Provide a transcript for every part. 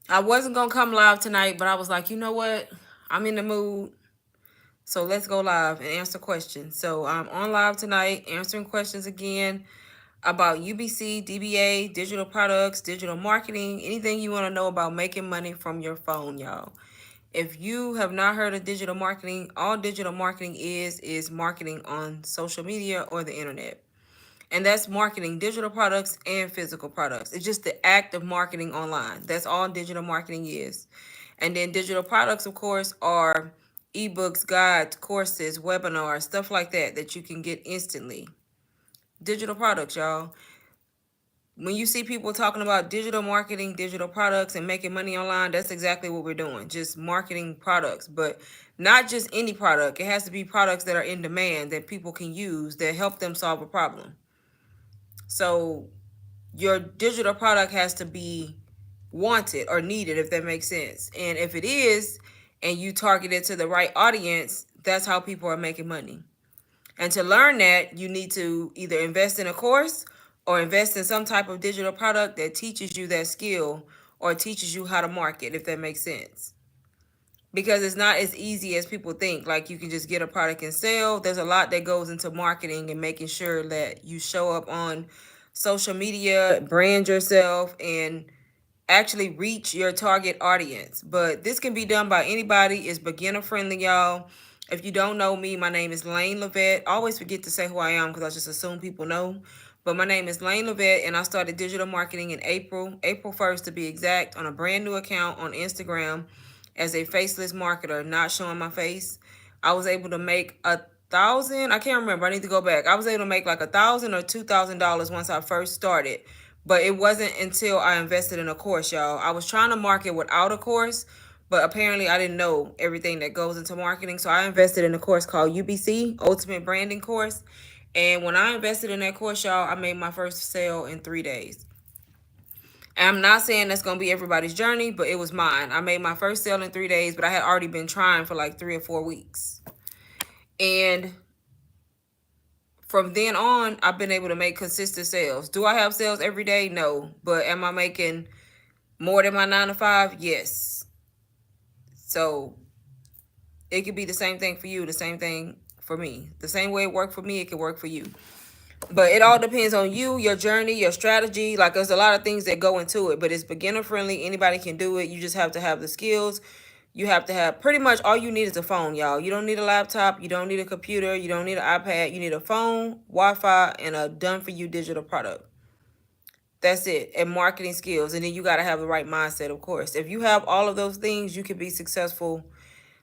I wasn't gonna come live tonight, but I was like, you know what? I'm in the mood. So let's go live and answer questions. So I'm on live tonight answering questions again about UBC, DBA, digital products, digital marketing, anything you want to know about making money from your phone, y'all. If you have not heard of digital marketing, all digital marketing is marketing on social media or the internet. And that's marketing digital products and physical products. It's just the act of marketing online. That's all digital marketing is. And then digital products, of course, are ebooks, guides, courses, webinars, stuff like that that you can get instantly. Digital products, y'all. When you see people talking about digital marketing, digital products, and making money online, that's exactly what we're doing. Just marketing products, but not just any product. It has to be products that are in demand that people can use that help them solve a problem. So your digital product has to be wanted or needed, if that makes sense. And if it is, and you target it to the right audience, that's how people are making money. And to learn that, you need to either invest in a course or invest in some type of digital product that teaches you that skill or teaches you how to market, if that makes sense. Because it's not as easy as people think. Like you can just get a product and sell. There's a lot that goes into marketing and making sure that you show up on social media, brand yourself, and actually reach your target audience. But this can be done by anybody. It's beginner friendly, y'all. If you don't know me, my name is Lane Levette. I always forget to say who I am because I just assume people know. But my name is Lane Levette, and I started digital marketing in April 1st to be exact, on a brand new account on Instagram as a faceless marketer, not showing my face. I was able to make $1,000. I can't remember. I need to go back. I was able to make like $1,000 or $2,000 once I first started, but it wasn't until I invested in a course, y'all. I was trying to market without a course, but apparently I didn't know everything that goes into marketing. So I invested in a course called UBC, Ultimate Branding Course. And when I invested in that course, y'all, I made my first sale in 3 days. And I'm not saying that's going to be everybody's journey, but it was mine. I made my first sale in 3 days, but I had already been trying for like 3 or 4 weeks. And from then on, I've been able to make consistent sales. Do I have sales every day? No. But am I making more than my 9 to 5? Yes. So it could be the same thing for you, the same thing for me. The same way it worked for me, it can work for you. But it all depends on you, your journey, your strategy. Like there's a lot of things that go into it, but it's beginner friendly. Anybody can do it. You just have to have the skills. You have to have, pretty much all you need is a phone, y'all. You don't need a laptop. You don't need a computer. You don't need an iPad. You need a phone, Wi-Fi, and a done for you digital product. That's it. And marketing skills. And then you got to have the right mindset, of course. If you have all of those things, you can be successful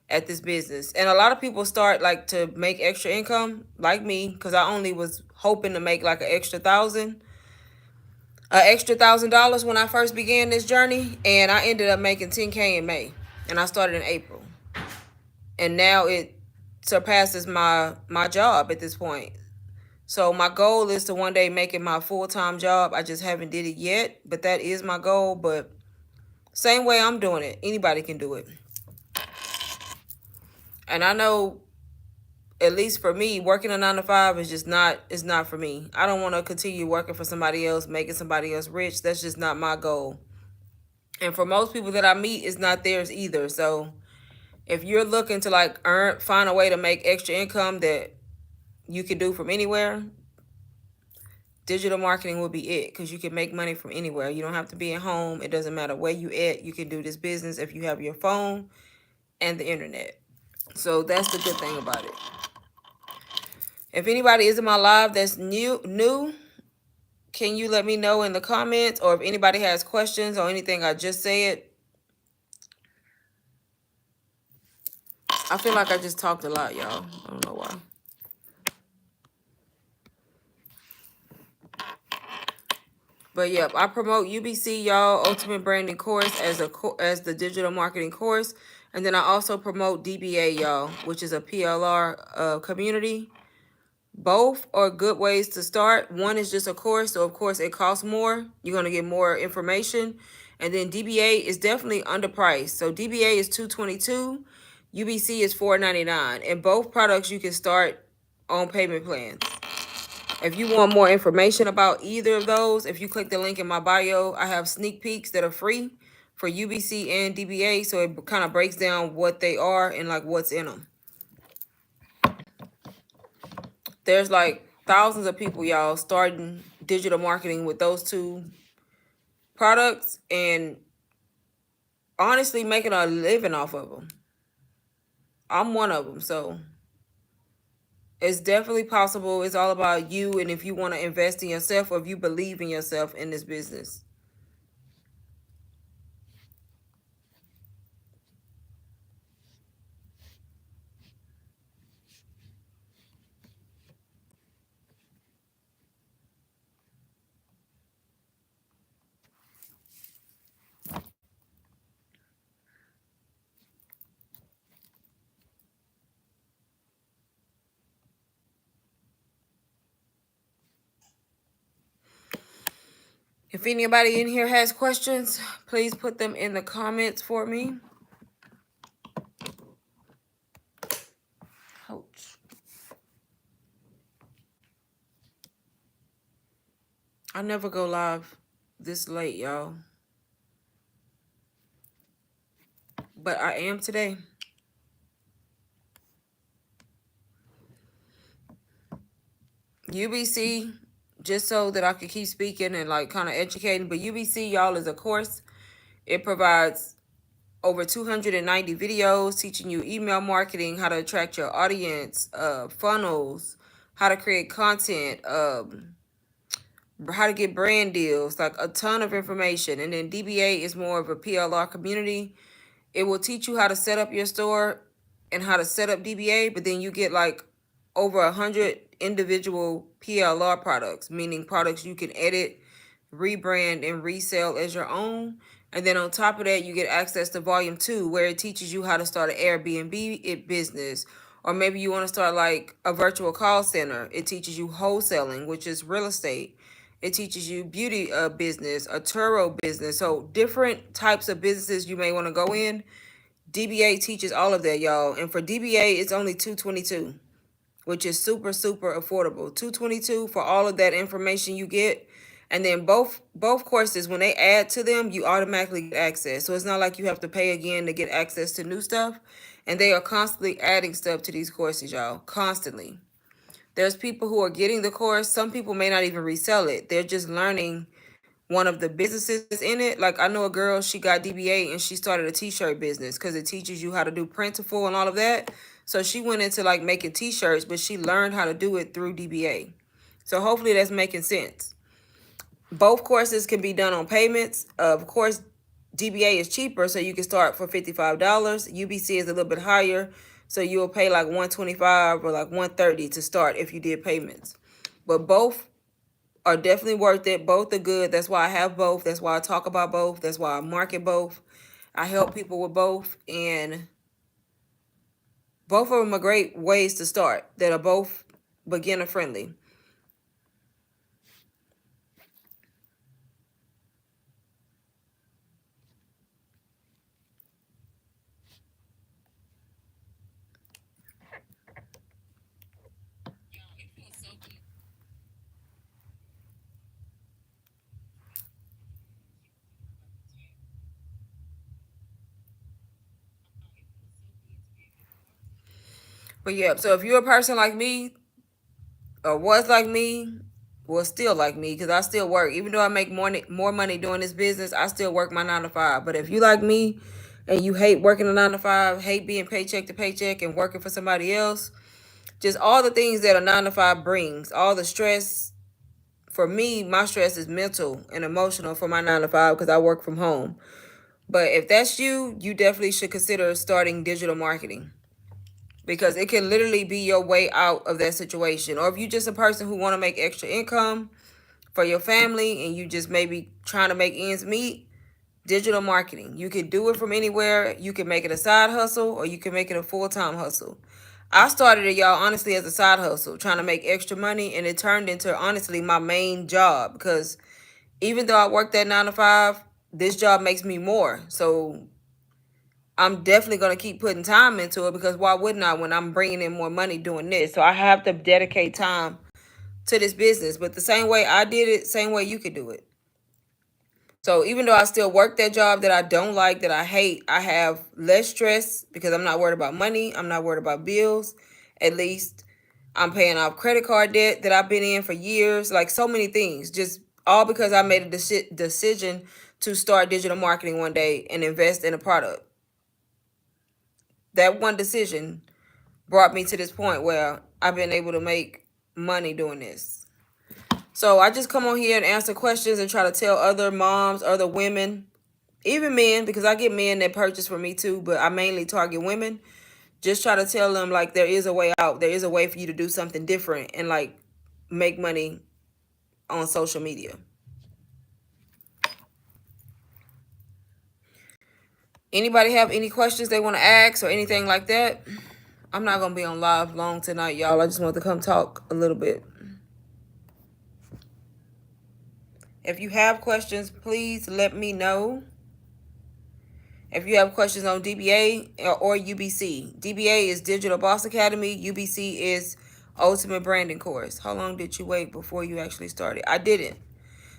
at this business. And a lot of people start like to make extra income, like me, because I only was hoping to make like an extra $1,000 when I first began this journey, and I ended up making 10K in May, and I started in April, and now it surpasses my job at this point. So my goal is to one day make it my full-time job. I just haven't did it yet, but that is my goal. But same way I'm doing it, anybody can do it. And I know, at least for me, working a 9 to 5 is just not, it's not for me. I don't want to continue working for somebody else, making somebody else rich. That's just not my goal. And for most people that I meet, it's not theirs either. So if you're looking to like find a way to make extra income that you can do from anywhere, digital marketing will be it, because you can make money from anywhere. You don't have to be at home. It doesn't matter where you at. You can do this business if you have your phone and the internet. So that's the good thing about it. If anybody is in my live that's new, can you let me know in the comments? Or if anybody has questions or anything I just said. I feel like I just talked a lot, y'all. I don't know why. But yep, I promote UBC, y'all, Ultimate Branding Course, as the digital marketing course. And then I also promote DBA, y'all, which is a PLR community. Both are good ways to start. One is just a course, so of course it costs more. You're gonna get more information. And then DBA is definitely underpriced. So DBA is $222, UBC is $499. And both products you can start on payment plans. If you want more information about either of those, if you click the link in my bio, I have sneak peeks that are free for UBC and DBA. So it kind of breaks down what they are and like what's in them. There's like thousands of people, y'all, starting digital marketing with those two products and honestly making a living off of them. I'm one of them. So it's definitely possible. It's all about you and if you want to invest in yourself or if you believe in yourself in this business. If anybody in here has questions, please put them in the comments for me. Ouch. I never go live this late, y'all. But I am today. UBC, just so that I could keep speaking and like kind of educating, but UBC, y'all, is a course. It provides over 290 videos teaching you email marketing, how to attract your audience, funnels, how to create content, how to get brand deals, like a ton of information. And then DBA is more of a PLR community. It will teach you how to set up your store and how to set up DBA, but then you get like over 100 individual PLR products, meaning products you can edit, rebrand, and resell as your own. And then on top of that, you get access to volume 2, where it teaches you how to start an Airbnb business. Or maybe you want to start like a virtual call center. It teaches you wholesaling, which is real estate. It teaches you beauty business, a Turo business. So different types of businesses you may want to go in. DBA teaches all of that, y'all. And for DBA, it's only $222, which is super, super affordable. $222 for all of that information you get. And then both courses, when they add to them, you automatically get access. So it's not like you have to pay again to get access to new stuff. And they are constantly adding stuff to these courses, y'all. Constantly. There's people who are getting the course. Some people may not even resell it. They're just learning one of the businesses in it. Like I know a girl, she got DBA and she started a t-shirt business because it teaches you how to do printable and all of that. So she went into like making t-shirts, but she learned how to do it through DBA. So hopefully that's making sense. Both courses can be done on payments. Of course, DBA is cheaper, so you can start for $55. UBC is a little bit higher, so you'll pay like $125 or like $130 to start if you did payments. But both are definitely worth it. Both are good. That's why I have both. That's why I talk about both. That's why I market both. I help people with both, and both of them are great ways to start that are both beginner friendly. But yeah, so if you're a person like me or was like me, well, still like me, because I still work. Even though I make more money doing this business, I still work my 9 to 5. But if you like me and you hate working a 9 to 5, hate being paycheck to paycheck and working for somebody else, just all the things that a 9 to 5 brings, all the stress. For me, my stress is mental and emotional for my 9 to 5 because I work from home. But if that's you, you definitely should consider starting digital marketing, because it can literally be your way out of that situation. Or if you're just a person who want to make extra income for your family and you just maybe trying to make ends meet, digital marketing. You can do it from anywhere. You can make it a side hustle or you can make it a full-time hustle. I started it, y'all, honestly, as a side hustle, trying to make extra money, and it turned into, honestly, my main job, because even though I work that 9 to 5, this job makes me more. So I'm definitely going to keep putting time into it, because why wouldn't I when I'm bringing in more money doing this? So I have to dedicate time to this business. But the same way I did it, same way you could do it. So even though I still work that job that I don't like, that I hate, I have less stress because I'm not worried about money. I'm not worried about bills. At least I'm paying off credit card debt that I've been in for years. Like so many things, just all because I made a decision to start digital marketing one day and invest in a product. That one decision brought me to this point where I've been able to make money doing this. So I just come on here and answer questions and try to tell other moms, other women, even men, because I get men that purchase from me too, but I mainly target women. Just try to tell them like there is a way out. There is a way for you to do something different and like make money on social media. Anybody have any questions they want to ask or anything like that? I'm not gonna be on live long tonight, y'all. I just want to come talk a little bit. If you have questions, please let me know. If you have questions on DBA or UBC, DBA is Digital Boss Academy, UBC is Ultimate Branding Course. How long did you wait before you actually started? I didn't.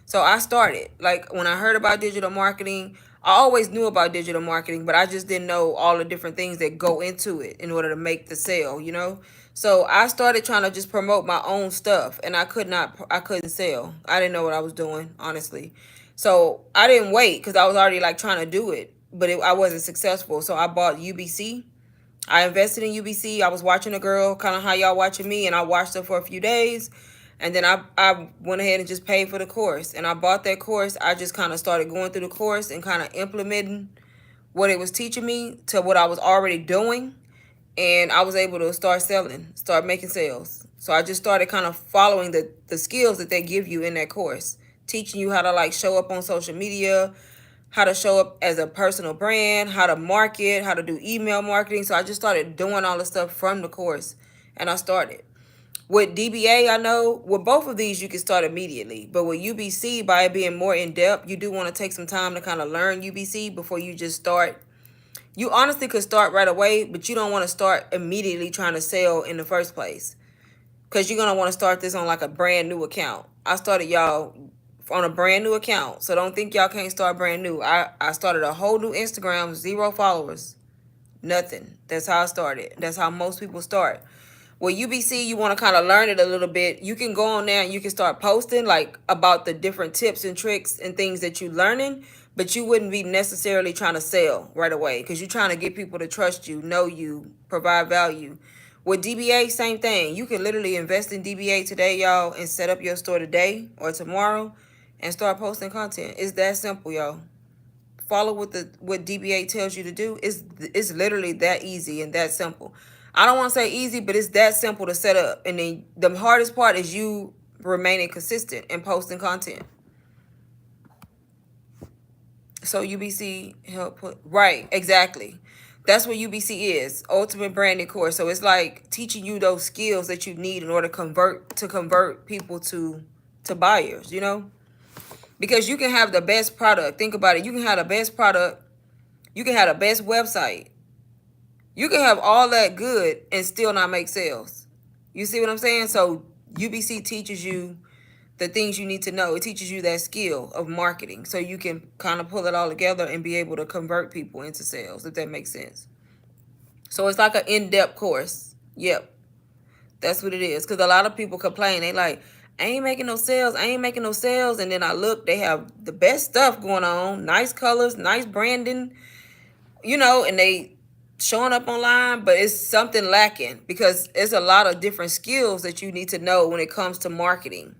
So I started. Like when I heard about digital marketing, I always knew about digital marketing, but I just didn't know all the different things that go into it in order to make the sale, you know? So I started trying to just promote my own stuff and I couldn't sell. I didn't know what I was doing, honestly. So I didn't wait because I was already like trying to do it, but I wasn't successful. So I bought UBC. I invested in UBC. I was watching a girl, kind of how y'all watching me, and I watched her for a few days. And then I went ahead and just paid for the course. And I bought that course. I just kind of started going through the course and kind of implementing what it was teaching me to what I was already doing. And I was able to start selling, start making sales. So I just started kind of following the skills that they give you in that course, teaching you how to like show up on social media, how to show up as a personal brand, how to market, how to do email marketing. So I just started doing all the stuff from the course and I started. With DBA, I know with both of these you can start immediately. But with UBC, by it being more in depth, you do want to take some time to kind of learn UBC before you just start. You honestly could start right away, but you don't want to start immediately trying to sell in the first place. Because you're going to want to start this on like a brand new account. I started y'all on a brand new account. So don't think y'all can't start brand new. I started a whole new Instagram, 0 followers. Nothing. That's how I started. That's how most people start. Well, UBC, you want to kind of learn it a little bit. You can go on there and you can start posting like about the different tips and tricks and things that you're learning, but you wouldn't be necessarily trying to sell right away because you're trying to get people to trust you, know you, provide value. With DBA, same thing. You can literally invest in DBA today, y'all, and set up your store today or tomorrow and start posting content. It's that simple, y'all. Follow what DBA tells you to do. It's literally that easy and that simple. I don't want to say easy, but it's that simple to set up. And then the hardest part is you remaining consistent and posting content. So UBC help put right, exactly. That's what UBC is, Ultimate Branding Course. So it's like teaching you those skills that you need in order to convert people to buyers, you know? Because you can have the best product. Think about it. You can have the best product. You can have the best website. You can have all that good and still not make sales. You see what I'm saying? So UBC teaches you the things you need to know. It teaches you that skill of marketing so you can kind of pull it all together and be able to convert people into sales, if that makes sense. So it's like an in-depth course. Yep, that's what it is. Because a lot of people complain. They like, I ain't making no sales. I ain't making no sales. And then I look, they have the best stuff going on. Nice colors, nice branding, you know, and they showing up online, but it's something lacking because it's a lot of different skills that you need to know when it comes to marketing.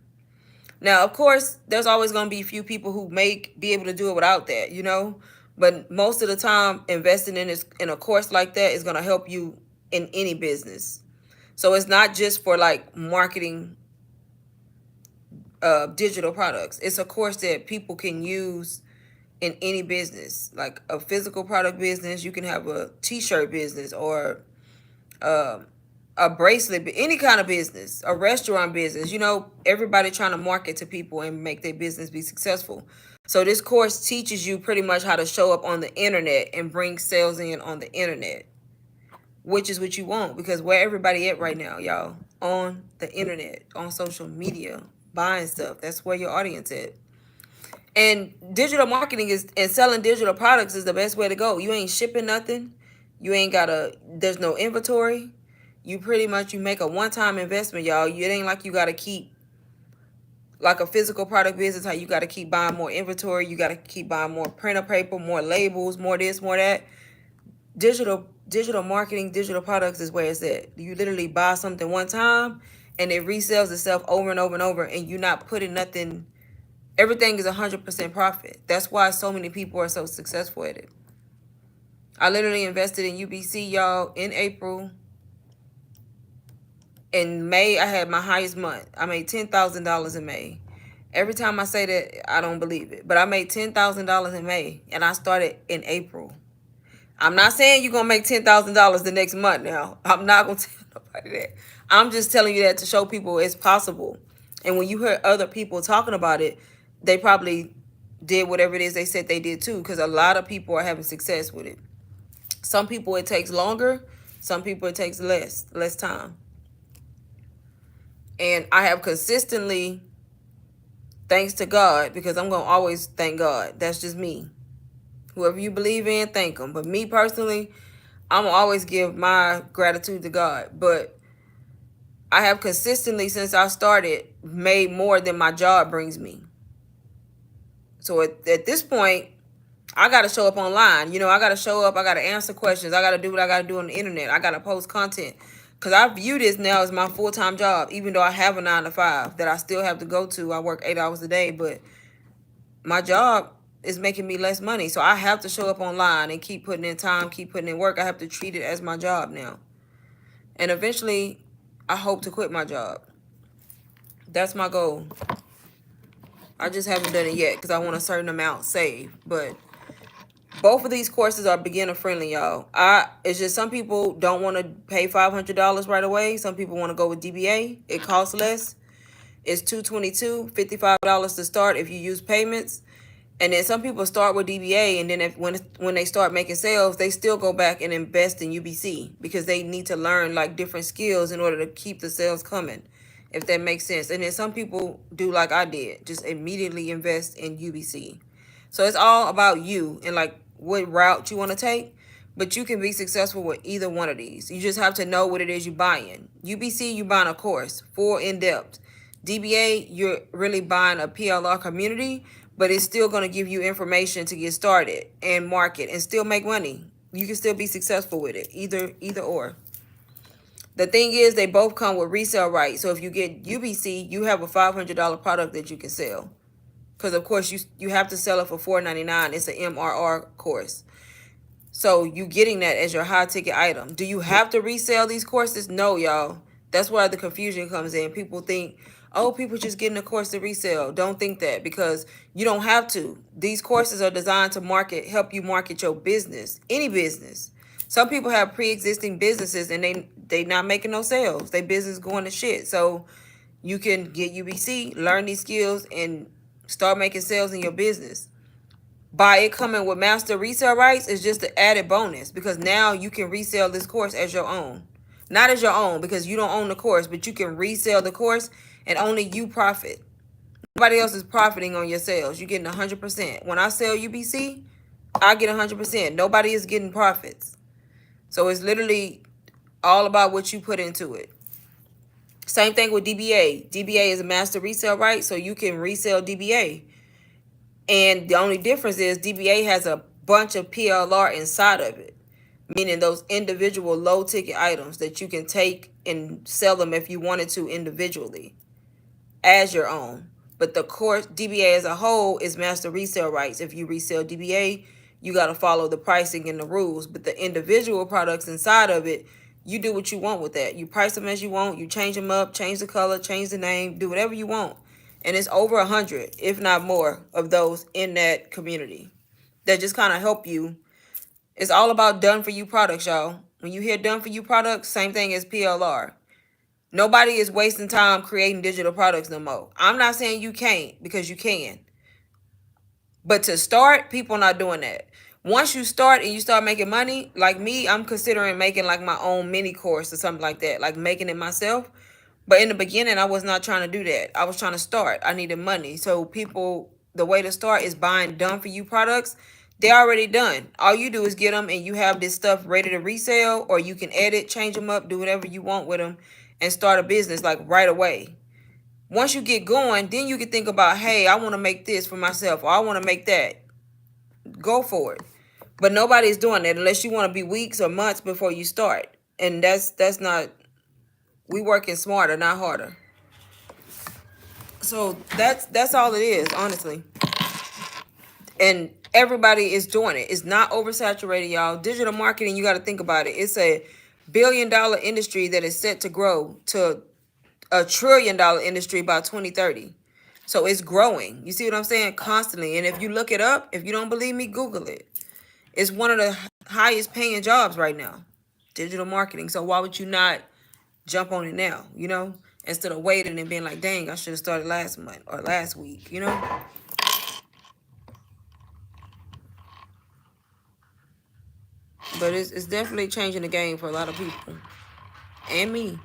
Now, of course, there's always going to be a few people who may be able to do it without that, you know, but most of the time investing in a course like that is going to help you in any business. So it's not just for like marketing digital products. It's a course that people can use in any business, like a physical product business. You can have a t-shirt business or a bracelet, any kind of business, a restaurant business. You know, everybody trying to market to people and make their business be successful. So this course teaches you pretty much how to show up on the internet and bring sales in on the internet, which is what you want because where everybody at right now, y'all, on the internet, on social media, buying stuff. That's where your audience at. And digital marketing is and selling digital products is the best way to go. You ain't shipping nothing. You ain't gotta. There's no inventory. You pretty much you make a one-time investment, y'all. It ain't like you gotta keep like a physical product business. How you gotta keep buying more inventory. You gotta keep buying more printer paper, more labels, more this, more that. Digital marketing, digital products is where it's at. You literally buy something one time, and it resells itself over and over and over, and you're not putting nothing. Everything is 100% profit. That's why so many people are so successful at it. I literally invested in UBC, y'all, in April. In May, I had my highest month. I made $10,000 in May. Every time I say that, I don't believe it. But I made $10,000 in May, and I started in April. I'm not saying you're going to make $10,000 the next month now. I'm not going to tell nobody that. I'm just telling you that to show people it's possible. And when you hear other people talking about it, they probably did whatever it is they said they did too, because a lot of people are having success with it. Some people it takes longer. Some people it takes less time. And I have consistently, thanks to God, because I'm going to always thank God. That's just me. Whoever you believe in, thank them. But me personally, I'm going to always give my gratitude to God. But I have consistently, since I started, made more than my job brings me. So at this point, I got to show up online. You know, I got to show up. I got to answer questions. I got to do what I got to do on the internet. I got to post content. Because I view this now as my full-time job, even though I have a 9 to 5 that I still have to go to. I work 8 hours a day, but my job is making me less money. So I have to show up online and keep putting in time, keep putting in work. I have to treat it as my job now. And eventually, I hope to quit my job. That's my goal. I just haven't done it yet because I want a certain amount saved. But both of these courses are beginner friendly, y'all. It's just some people don't want to pay $500 right away. Some people want to go with DBA. It costs less. It's $222, $55 to start if you use payments. And then some people start with DBA, and then when they start making sales, they still go back and invest in UBC because they need to learn like different skills in order to keep the sales coming, if that makes sense. And then some people do like I did, just immediately invest in UBC. So it's all about you and like what route you want to take. But you can be successful with either one of these. You just have to know what it is you're buying. UBC, you buying a course, full in-depth. DBA, you're really buying a PLR community, but it's still going to give you information to get started and market and still make money. You can still be successful with it, either or. The thing is, they both come with resale rights. So if you get UBC, you have a $500 product that you can sell. Because, of course, you have to sell it for $4.99. It's an MRR course. So you getting that as your high ticket item. Do you have to resell these courses? No, y'all. That's where the confusion comes in. People think, oh, people just getting a course to resell. Don't think that, because you don't have to. These courses are designed to help you market your business, any business. Some people have pre-existing businesses and they not making no sales. Their business going to shit. So you can get UBC, learn these skills, and start making sales in your business. By it coming with master resale rights is just an added bonus, because now you can resell this course as your own. Not as your own because you don't own the course, but you can resell the course and only you profit. Nobody else is profiting on your sales. You're getting 100%. When I sell UBC, I get 100%. Nobody is getting profits. So it's literally all about what you put into it. Same thing with DBA. DBA is a master resale right, so you can resell DBA. And the only difference is DBA has a bunch of PLR inside of it, meaning those individual low ticket items that you can take and sell them if you wanted to individually as your own. But the course DBA as a whole is master resale rights. If you resell DBA, you got to follow the pricing and the rules. But the individual products inside of it, you do what you want with that. You price them as you want. You change them up, change the color, change the name, do whatever you want. And it's over 100, if not more, of those in that community that just kind of help you. It's all about done for you products, y'all. When you hear done for you products, same thing as PLR. Nobody is wasting time creating digital products no more. I'm not saying you can't, because you can. But to start, people not doing that. Once you start and you start making money, like me, I'm considering making like my own mini course or something like that, like making it myself. But in the beginning, I was not trying to do that. I was trying to start. I needed money. So people the way to start is buying done for you products. They're already done. All you do is get them and you have this stuff ready to resell, or you can edit, change them up, do whatever you want with them and start a business like right away. Once you get going, then you can think about, hey, I want to make this for myself, or I want to make that. Go for it. But nobody's doing that unless you want to be weeks or months before you start. And that's not, we working smarter, not harder. So that's all it is, honestly. And everybody is doing it. It's not oversaturated, y'all. Digital marketing, you got to think about it. It's a billion-dollar industry that is set to grow to a trillion-dollar industry by 2030. So it's growing. You see what I'm saying? Constantly. And if you look it up, if you don't believe me, Google it. It's one of the highest paying jobs right now, digital marketing. So why would you not jump on it now, instead of waiting and being like, dang, I should have started last month or last week, But it's definitely changing the game for a lot of people. And me.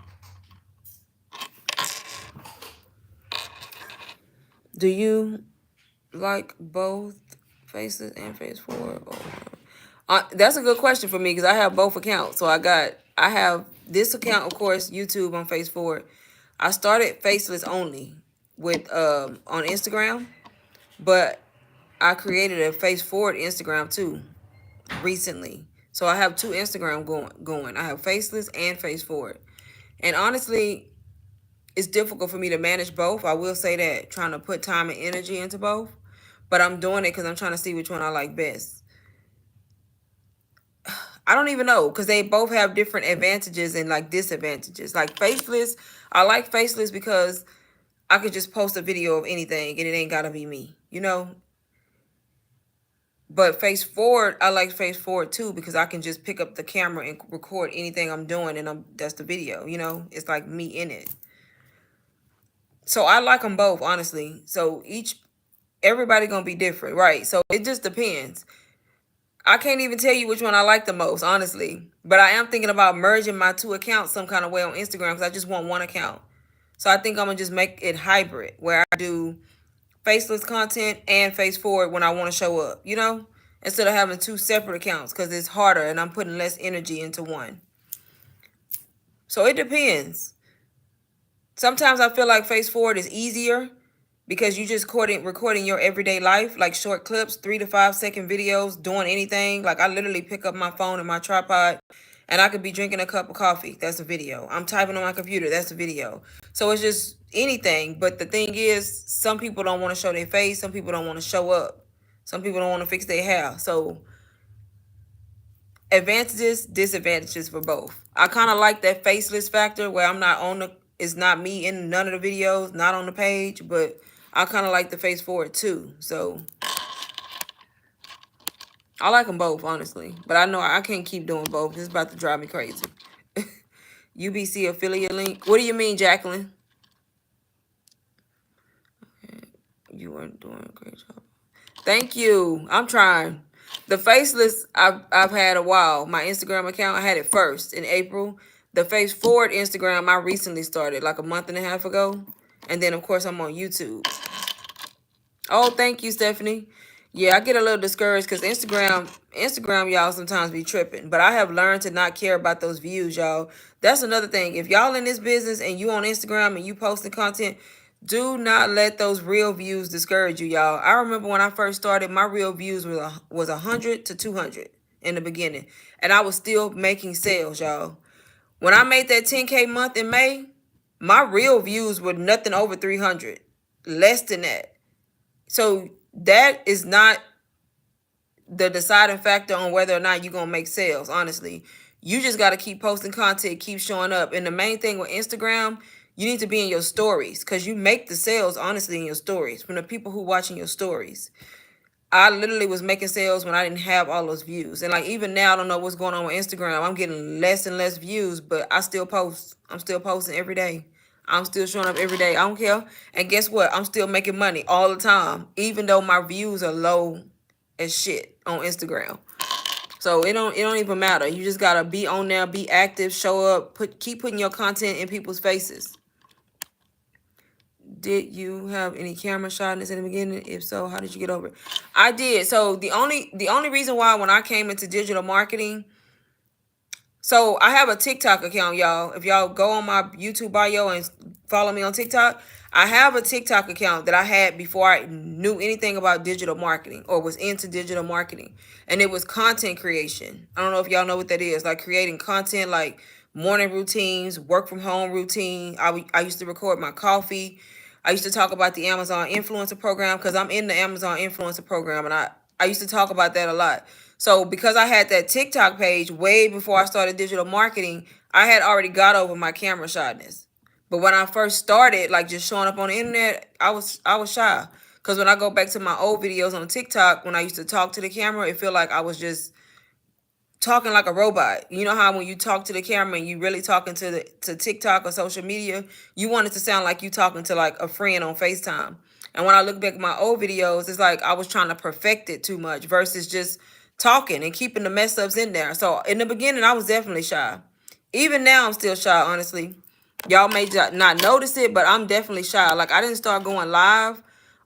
Do you like both Faceless and Face Forward? That's a good question for me because I have both accounts. So I have this account, of course, YouTube on Face Forward. I started Faceless only with on Instagram, but I created a Face Forward Instagram too recently. So I have two Instagram going. I have Faceless and Face Forward. And honestly, it's difficult for me to manage both. I will say that, trying to put time and energy into both. But I'm doing it because I'm trying to see which one I like best. I don't even know because they both have different advantages and like disadvantages. Like Faceless, I like Faceless because I could just post a video of anything and it ain't gotta be me, But Face Forward, I like Face Forward too because I can just pick up the camera and record anything I'm doing and that's the video, It's like me in it. So I like them both, honestly. So everybody gonna be different, right? So it just depends. I can't even tell you which one I like the most, honestly. But I am thinking about merging my two accounts some kind of way on Instagram because I just want one account. So I think I'm going to just make it hybrid where I do Faceless content and Face Forward when I want to show up, Instead of having two separate accounts because it's harder and I'm putting less energy into one. So it depends. Sometimes I feel like Face Forward is easier because you just recording your everyday life, like short clips, 3 to 5 second videos, doing anything. Like I literally pick up my phone and my tripod and I could be drinking a cup of coffee. That's a video. I'm typing on my computer. That's a video. So it's just anything. But the thing is, some people don't want to show their face. Some people don't want to show up. Some people don't want to fix their hair. So advantages, disadvantages for both. I kind of like that faceless factor where I'm not on it's not me in none of the videos, not on the page, but I kind of like the Face Forward too. So I like them both, honestly. But I know I can't keep doing both. It's about to drive me crazy. UBC affiliate link. What do you mean, Jacqueline? Okay. You weren't doing a great job. Thank you. I'm trying. The Faceless, I've had a while. My Instagram account, I had it first in April. The Face Forward Instagram, I recently started like a month and a half ago. And then, of course, I'm on YouTube. Oh, thank you, Stephanie. Yeah, I get a little discouraged because Instagram, y'all sometimes be tripping. But I have learned to not care about those views, y'all. That's another thing. If y'all in this business and you on Instagram and you posting content, do not let those real views discourage you, y'all. I remember when I first started, my real views was 100 to 200 in the beginning. And I was still making sales, y'all. When I made that 10K month in May, my real views were nothing over 300. Less than that. So that is not the deciding factor on whether or not you're going to make sales, honestly. You just got to keep posting content, keep showing up. And the main thing with Instagram, you need to be in your stories because you make the sales, honestly, in your stories from the people who watching your stories. I literally was making sales when I didn't have all those views. And like even now, I don't know what's going on with Instagram. I'm getting less and less views, but I still post. I'm still posting every day. I'm still showing up every day. I don't care. And guess what? I'm still making money all the time, even though my views are low as shit on Instagram. So it don't even matter. You just gotta be on there, be active, show up, keep putting your content in people's faces. Did you have any camera shyness in the beginning? If so, how did you get over it? I did. So the only reason why when I came into digital marketing, so I have a TikTok account, y'all. If y'all go on my YouTube bio and follow me on TikTok, I have a TikTok account that I had before I knew anything about digital marketing or was into digital marketing. And it was content creation. I don't know if y'all know what that is, like creating content like morning routines, work from home routine. I used to record my coffee. I used to talk about the Amazon influencer program because I'm in the Amazon influencer program, and I used to talk about that a lot. So because I had that TikTok page way before I started digital marketing, I had already got over my camera shyness. But when I first started, like just showing up on the internet, I was shy. Cause when I go back to my old videos on TikTok, when I used to talk to the camera, it felt like I was just talking like a robot. You know how when you talk to the camera and you really talking to TikTok or social media, you want it to sound like you talking to like a friend on FaceTime. And when I look back at my old videos, it's like I was trying to perfect it too much versus just talking and keeping the mess ups in there. So in the beginning, I was definitely shy. Even now, I'm still shy, honestly. Y'all may not notice it, but I'm definitely shy. Like I didn't start going live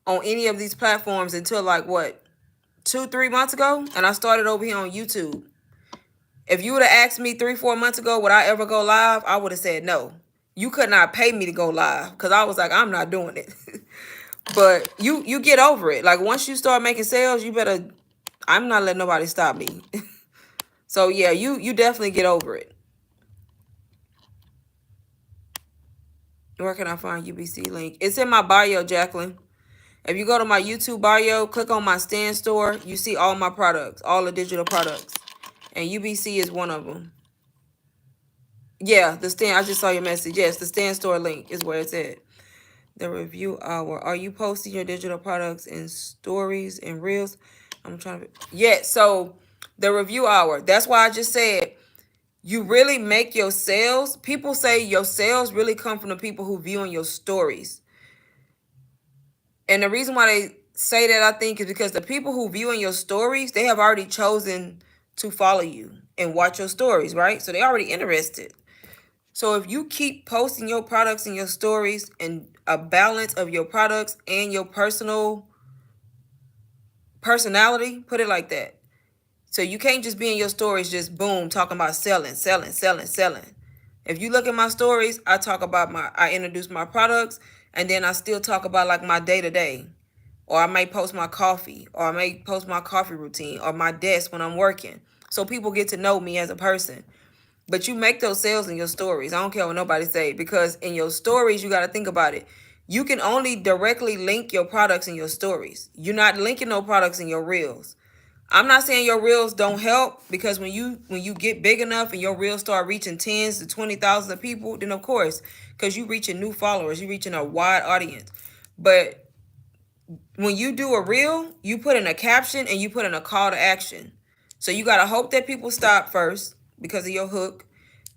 on any of these platforms until like what, 2, 3 months ago, and I started over here on YouTube. If you would have asked me 3, 4 months ago, would I ever go live? I would have said no. You could not pay me to go live because I was like, I'm not doing it. But you get over it. Like once you start making sales, you better. I'm not letting nobody stop me. So yeah, you definitely get over it. Where can I find UBC link? It's in my bio, Jacqueline. If you go to my YouTube bio, click on my stand store, you see all my products, all the digital products, and UBC is one of them. Yeah, the stand. I just saw your message. Yes, the stand store link is where it's at. The review hour. Are you posting your digital products in stories and reels? I'm trying to. Yeah, so the review hour. That's why I just said you really make your sales. People say your sales really come from the people who view on your stories. And the reason why they say that, I think, is because the people who view in your stories, they have already chosen to follow you and watch your stories, right? So they're already interested. So if you keep posting your products and your stories and a balance of your products and your personality, put it like that. So you can't just be in your stories just boom talking about selling, selling, selling, selling. If you look at my stories, I talk about I introduce my products, and then I still talk about like my day to day. Or I may post my coffee, or I may post my coffee routine or my desk when I'm working. So people get to know me as a person. But you make those sales in your stories. I don't care what nobody say, because in your stories, you got to think about it. You can only directly link your products in your stories. You're not linking no products in your reels. I'm not saying your reels don't help, because when you get big enough and your reels start reaching tens to 20,000 of people, then of course, because you reaching new followers, you reaching a wide audience. But when you do a reel, you put in a caption and you put in a call to action. So you gotta hope that people stop first because of your hook.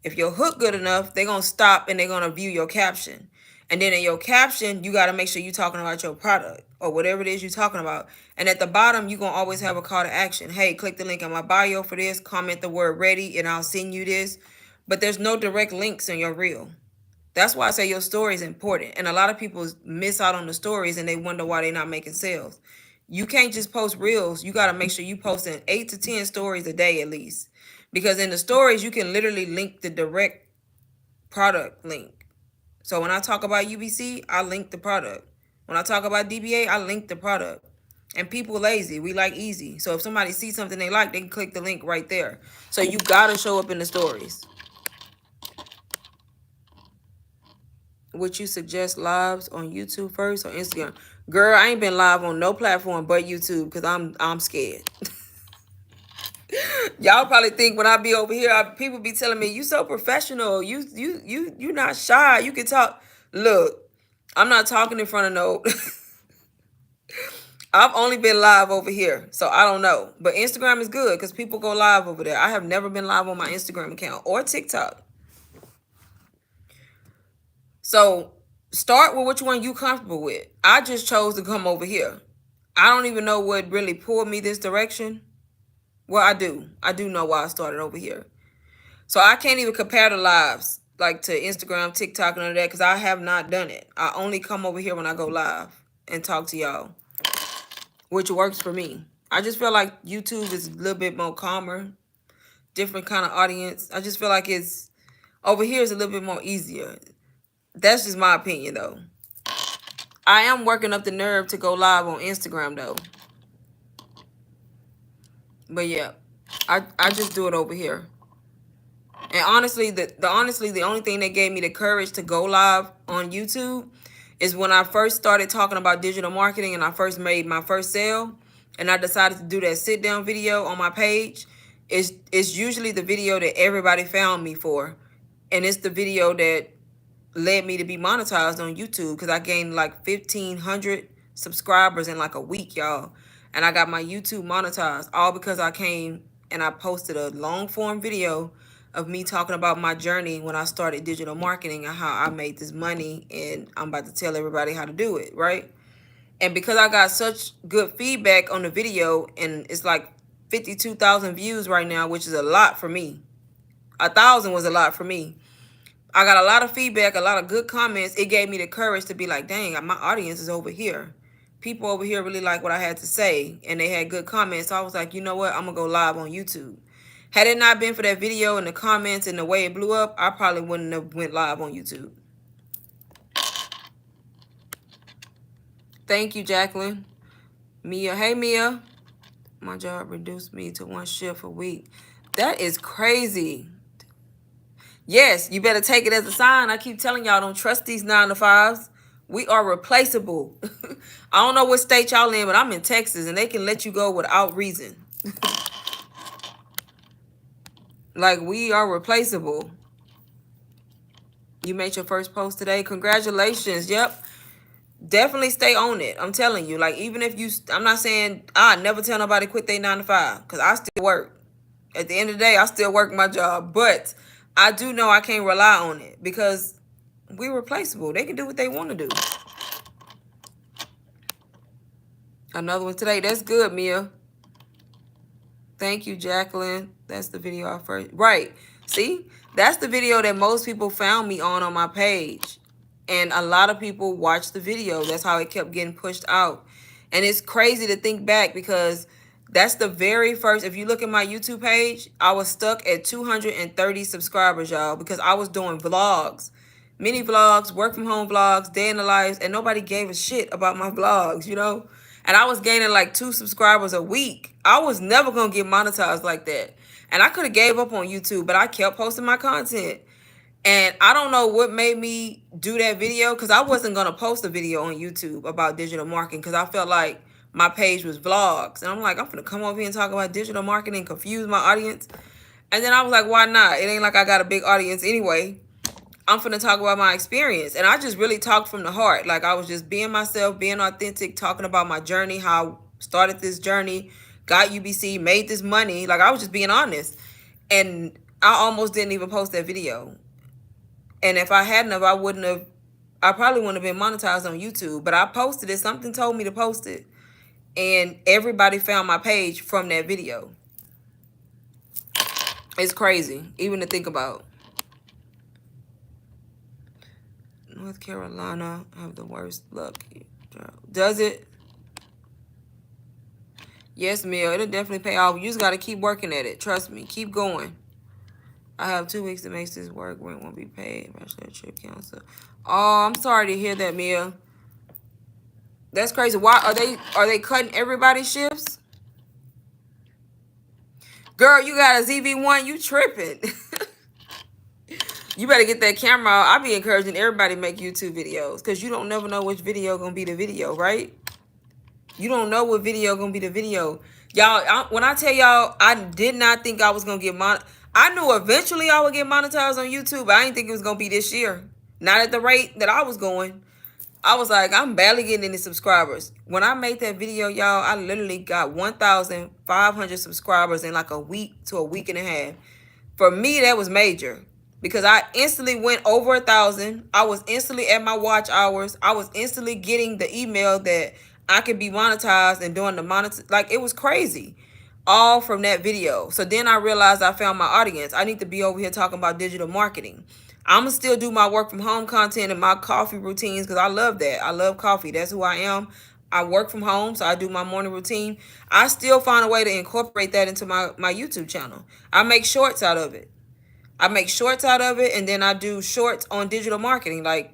If your hook good enough, they're gonna stop and they're gonna view your caption. And then in your caption, you gotta make sure you're talking about your product or whatever it is you're talking about. And at the bottom, you're gonna always have a call to action. Hey, click the link in my bio for this, comment the word ready, and I'll send you this. But there's no direct links in your reel. That's why I say your story is important. And a lot of people miss out on the stories and they wonder why they're not making sales. You can't just post reels. You got to make sure you posting 8 to 10 stories a day at least. Because in the stories, you can literally link the direct product link. So when I talk about UBC, I link the product. When I talk about DBA, I link the product. And people lazy. We like easy. So if somebody sees something they like, they can click the link right there. So you got to show up in the stories. Would you suggest lives on YouTube first or Instagram? Girl, I ain't been live on no platform but YouTube because I'm scared. Y'all probably think when I be over here, people be telling me, you so professional. You not shy. You can talk. Look, I'm not talking in front of no. I've only been live over here, so I don't know. But Instagram is good because people go live over there. I have never been live on my Instagram account or TikTok. So start with which one you comfortable with. I just chose to come over here. I don't even know what really pulled me this direction. Well, I do. I do know why I started over here. So I can't even compare the lives. like to Instagram, TikTok, and all of that, because I have not done it. I only come over here when I go live and talk to y'all, which works for me. I just feel like YouTube is a little bit more calmer, different kind of audience. I just feel like it's over here is a little bit more easier. That's just my opinion though. I am working up the nerve to go live on Instagram though. But yeah, I just do it over here. And honestly, the only thing that gave me the courage to go live on YouTube is when I first started talking about digital marketing and I first made my first sale and I decided to do that sit down video on my page. It's usually the video that everybody found me for. And it's the video that led me to be monetized on YouTube because I gained like 1,500 subscribers in like a week, y'all. And I got my YouTube monetized all because I came and I posted a long form video of me talking about my journey when I started digital marketing and how I made this money, and I'm about to tell everybody how to do it, right? And because I got such good feedback on the video, and it's like 52,000 views right now, which is a lot for me. 1,000 was a lot for me. I got a lot of feedback, a lot of good comments. It gave me the courage to be like, dang, my audience is over here. People over here really like what I had to say, and they had good comments. So I was like, you know what? I'm going to go live on YouTube. Had it not been for that video and the comments and the way it blew up, I probably wouldn't have went live on YouTube. Thank you, Jacqueline. Mia. Hey, Mia. My job reduced me to 1 shift a week. That is crazy. Yes, you better take it as a sign. I keep telling y'all, don't trust these 9-to-5s. We are replaceable. I don't know what state y'all in, but I'm in Texas, and they can let you go without reason. Like, we are replaceable. You made your first post today. Congratulations. Yep. Definitely stay on it. I'm telling you. Like, even if you, I'm not saying I never tell nobody quit their 9-to-5, because I still work. At the end of the day, I still work my job. But I do know I can't rely on it because we're replaceable. They can do what they want to do. Another one today. That's good, Mia. Thank you, Jacqueline. That's the video I first. Right. See? That's the video that most people found me on my page. And a lot of people watched the video. That's how it kept getting pushed out. And it's crazy to think back because that's the very first. If you look at my YouTube page, I was stuck at 230 subscribers, y'all, because I was doing vlogs. Mini vlogs, work from home vlogs, day in the lives, and nobody gave a shit about my vlogs, you know? And I was gaining like 2 subscribers a week. I was never going to get monetized like that. And I could have gave up on YouTube, but I kept posting my content. And I don't know what made me do that video because I wasn't going to post a video on YouTube about digital marketing because I felt like my page was vlogs. And I'm like, I'm going to come over here and talk about digital marketing, confuse my audience. And then I was like, why not? It ain't like I got a big audience anyway. I'm finna talk about my experience. And I just really talked from the heart. Like, I was just being myself, being authentic, talking about my journey, how I started this journey, got UBC, made this money. Like, I was just being honest. And I almost didn't even post that video. And if I hadn't have, I probably wouldn't have been monetized on YouTube. But I posted it. Something told me to post it. And everybody found my page from that video. It's crazy, even to think about. North Carolina have the worst luck. Does it? Yes, Mel. It'll definitely pay off. You just got to keep working at it. Trust me. Keep going. I have 2 weeks to make this work. Rent won't be paid. Bachelor trip council. Oh, I'm sorry to hear that, Mia. That's crazy. Why are they cutting everybody's shifts? Girl, you got a ZV-1. You tripping. You better get that camera out. I be encouraging everybody to make YouTube videos because you don't never know which video gonna be the video, right? You don't know what video gonna be the video. Y'all, when I tell y'all, I did not think I was gonna get I knew eventually I would get monetized on YouTube, but I didn't think it was gonna be this year. Not at the rate that I was going. I was like, I'm barely getting any subscribers. When I made that video, y'all, I literally got 1,500 subscribers in like a week to a week and a half. For me, that was major. Because I instantly went over 1,000. I was instantly at my watch hours. I was instantly getting the email that I could be monetized and doing the monitor. Like, it was crazy. All from that video. So then I realized I found my audience. I need to be over here talking about digital marketing. I'm gonna still do my work from home content and my coffee routines because I love that. I love coffee. That's who I am. I work from home, so I do my morning routine. I still find a way to incorporate that into my YouTube channel. I make shorts out of it. And then I do shorts on digital marketing, like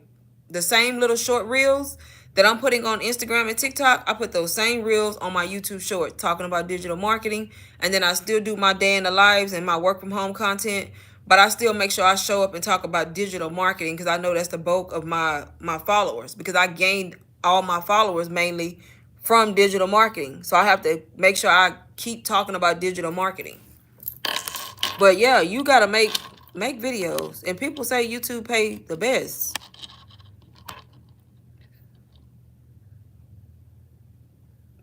the same little short reels that I'm putting on Instagram and TikTok. I put those same reels on my YouTube short talking about digital marketing, and then I still do my day in the lives and my work from home content. But I still make sure I show up and talk about digital marketing because I know that's the bulk of my followers, because I gained all my followers mainly from digital marketing. So I have to make sure I keep talking about digital marketing. But yeah, you gotta make videos, and people say YouTube pay the best.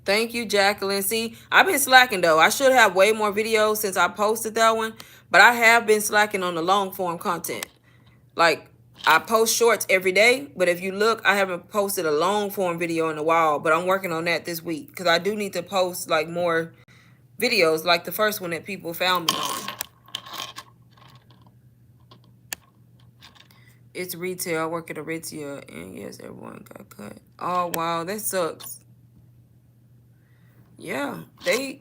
Thank you, Jacqueline. See, I've been slacking though. I should have way more videos since I posted that one, but I have been slacking on the long form content. Like, I post shorts every day, but if you look, I haven't posted a long form video in a while, but I'm working on that this week because I do need to post like more videos like the first one that people found me on. It's retail. I work at a retail, and yes, everyone got cut. Oh wow, that sucks. Yeah,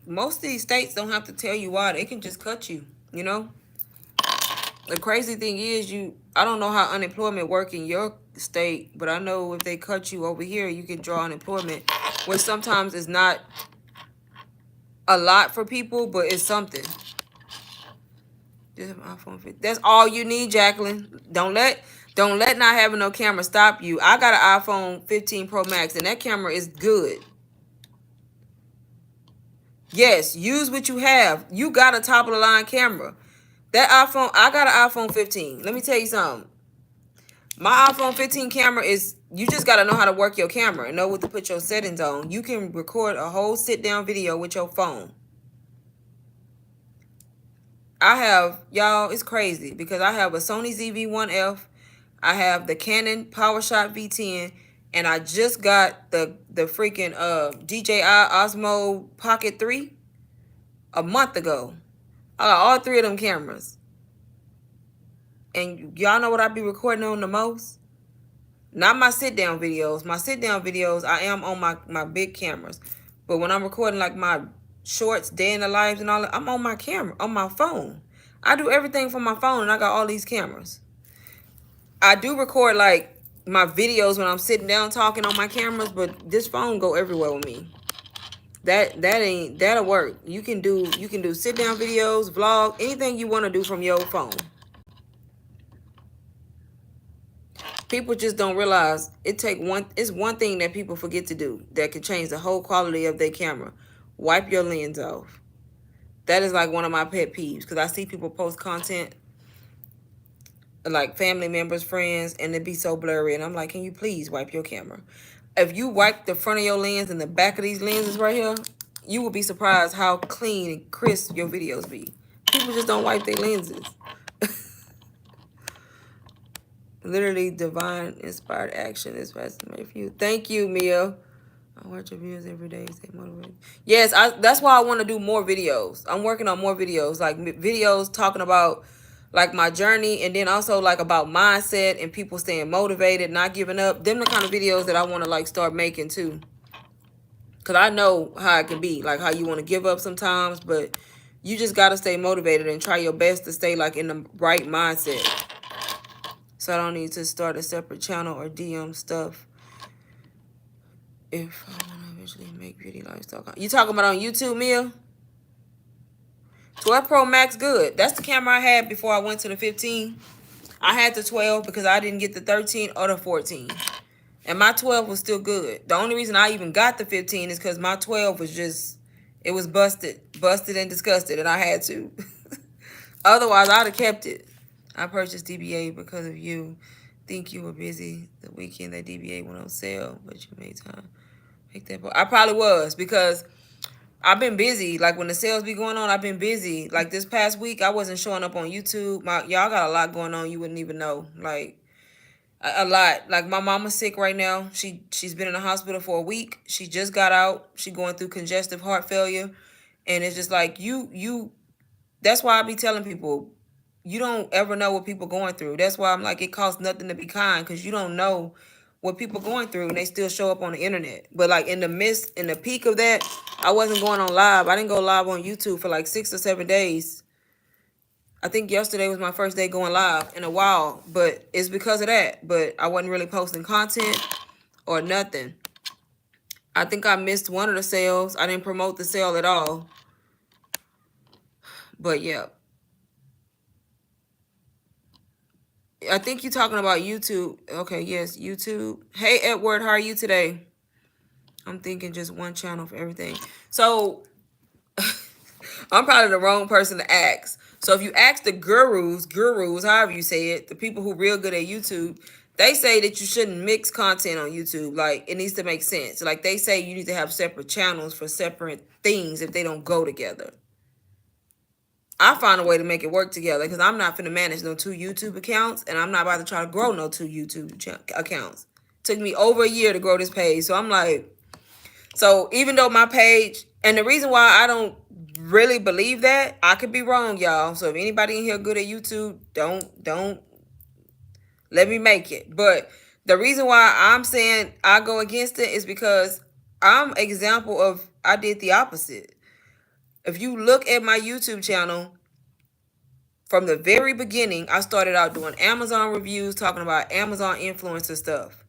most of these states don't have to tell you why. They can just cut you. You know. The crazy thing is, I don't know how unemployment work in your state, but I know if they cut you over here, you can draw unemployment, which sometimes is not a lot for people, but it's something. Just an iPhone 15. That's all you need, Jacqueline. Don't let not having no camera stop you. I got an iPhone 15 Pro Max, and that camera is good. Yes, use what you have. You got a top of the line camera. That iPhone, I got an iPhone 15. Let me tell you something. My iPhone 15 camera is, you just got to know how to work your camera and know what to put your settings on. You can record a whole sit down video with your phone. I have, y'all, it's crazy because I have a Sony ZV-1F. I have the Canon PowerShot V10, and I just got the freaking DJI Osmo Pocket 3 a month ago. I got all three of them cameras. And y'all know what I be recording on the most? Not my sit down videos. My sit down videos, I am on my big cameras. But when I'm recording like my shorts, day in the lives and all that, I'm on my camera, on my phone. I do everything from my phone, and I got all these cameras. I do record like my videos when I'm sitting down talking on my cameras, but this phone go everywhere with me. That'll work. You can do sit down videos, vlog, anything you want to do from your phone. People just don't realize it's one thing that people forget to do that can change the whole quality of their camera. Wipe your lens off. That is like one of my pet peeves, because I see people post content like family members, friends, and it be so blurry, and I'm like, can you please wipe your camera? If you wipe the front of your lens and the back of these lenses right here, you will be surprised how clean and crisp your videos be. People just don't wipe their lenses. Literally divine inspired action is fascinating for you. Thank you, Mia. I watch your videos every day. Stay motivated. Yes, that's why I want to do more videos. I'm working on more videos, like videos talking about like my journey, and then also like about mindset and people staying motivated, not giving up. Them the kind of videos that I want to like start making too. Cause I know how it can be, like how you want to give up sometimes, but you just gotta stay motivated and try your best to stay like in the right mindset. So I don't need to start a separate channel or DM stuff if I want to eventually make beauty lifestyle. You talking about on YouTube, Mia? 12 Pro Max, good. That's the camera I had before I went to the 15. I had the 12 because I didn't get the 13 or the 14. And my 12 was still good. The only reason I even got the 15 is because my 12 was just, it was busted and disgusted, and I had to. Otherwise, I'd have kept it. I purchased DBA because of you. Think you were busy the weekend that DBA went on sale, but you made time. Make that. I probably was, because I've been busy. Like when the sales be going on, I've been busy. Like this past week, I wasn't showing up on YouTube. Y'all got a lot going on. You wouldn't even know. Like a lot. Like my mama's sick right now. She's been in the hospital for a week. She just got out. She going through congestive heart failure, and it's just like you. That's why I be telling people, you don't ever know what people going through. That's why I'm like, it costs nothing to be kind, because you don't know what people going through and they still show up on the internet. But like in the peak of that, I wasn't going on live. I didn't go live on YouTube for like 6 or 7 days. I think yesterday was my first day going live in a while, but it's because of that. But I wasn't really posting content or nothing. I think I missed one of the sales. I didn't promote the sale at all. But yeah. I think you're talking about YouTube. Okay, yes, YouTube. Hey, Edward, how are you today? I'm thinking just one channel for everything. So I'm probably the wrong person to ask. So if you ask the gurus, however you say it, the people who real good at YouTube, they say that you shouldn't mix content on YouTube. Like, it needs to make sense. Like, they say you need to have separate channels for separate things if they don't go together. I find a way to make it work together, because I'm not finna manage no 2 YouTube accounts, and I'm not about to try to grow no 2 YouTube accounts. Took me over a year to grow this page. So I'm like, so even though my page, and the reason why I don't really believe that, I could be wrong, y'all. So if anybody in here good at YouTube, don't let me make it. But the reason why I'm saying I go against it is because I'm an example of, I did the opposite. If you look at my YouTube channel, from the very beginning, I started out doing Amazon reviews, talking about Amazon influencer stuff.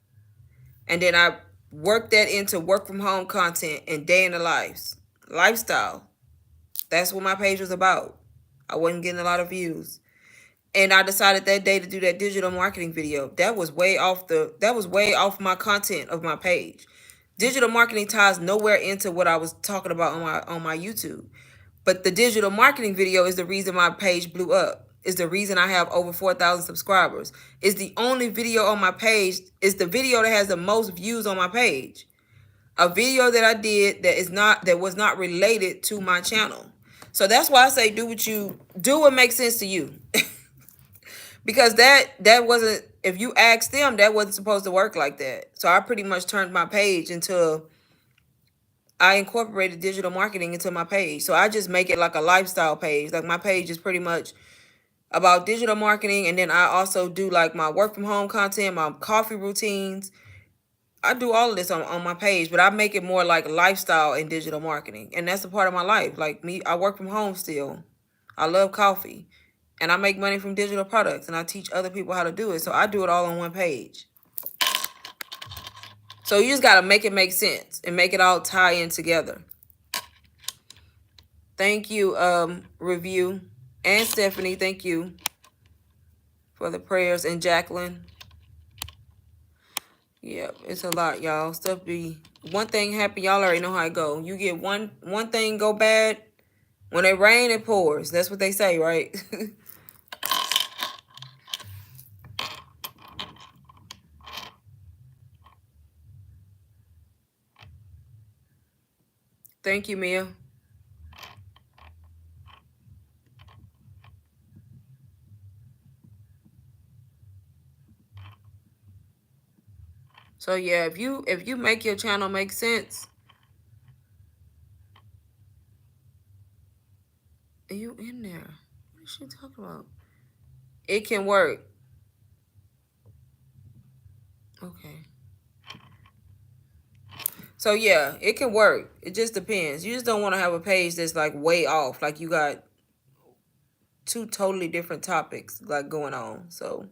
And then I worked that into work from home content and day in the lifestyle. That's what my page was about. I wasn't getting a lot of views. And I decided that day to do that digital marketing video. That was way off my content of my page. Digital marketing ties nowhere into what I was talking about on my YouTube. But the digital marketing video is the reason my page blew up. Is the reason I have over 4,000 subscribers. Is the only video on my page. Is the video that has the most views on my page. A video that I did that was not related to my channel. So that's why I say do what makes sense to you. Because that wasn't, if you ask them, that wasn't supposed to work like that. So I pretty much turned my page into, I incorporated digital marketing into my page. So I just make it like a lifestyle page. Like, my page is pretty much about digital marketing. And then I also do like my work from home content, my coffee routines. I do all of this on my page, but I make it more like lifestyle and digital marketing. And that's a part of my life. Like me, I work from home still. I love coffee. And I make money from digital products. And I teach other people how to do it. So I do it all on one page. So you just got to make it make sense and make it all tie in together. Thank you, Review. And Stephanie, thank you for the prayers. And Jacqueline. Yeah, it's a lot, y'all. Stuff be, one thing happen, y'all already know how it go. You get one thing go bad, when it rain, it pours. That's what they say, right? Thank you, Mia. So yeah, if you make your channel make sense, are you in there? What is she talking about? It can work. Okay. So yeah, it can work. It just depends. You just don't want to have a page that's like way off. Like you got 2 totally different topics like going on. So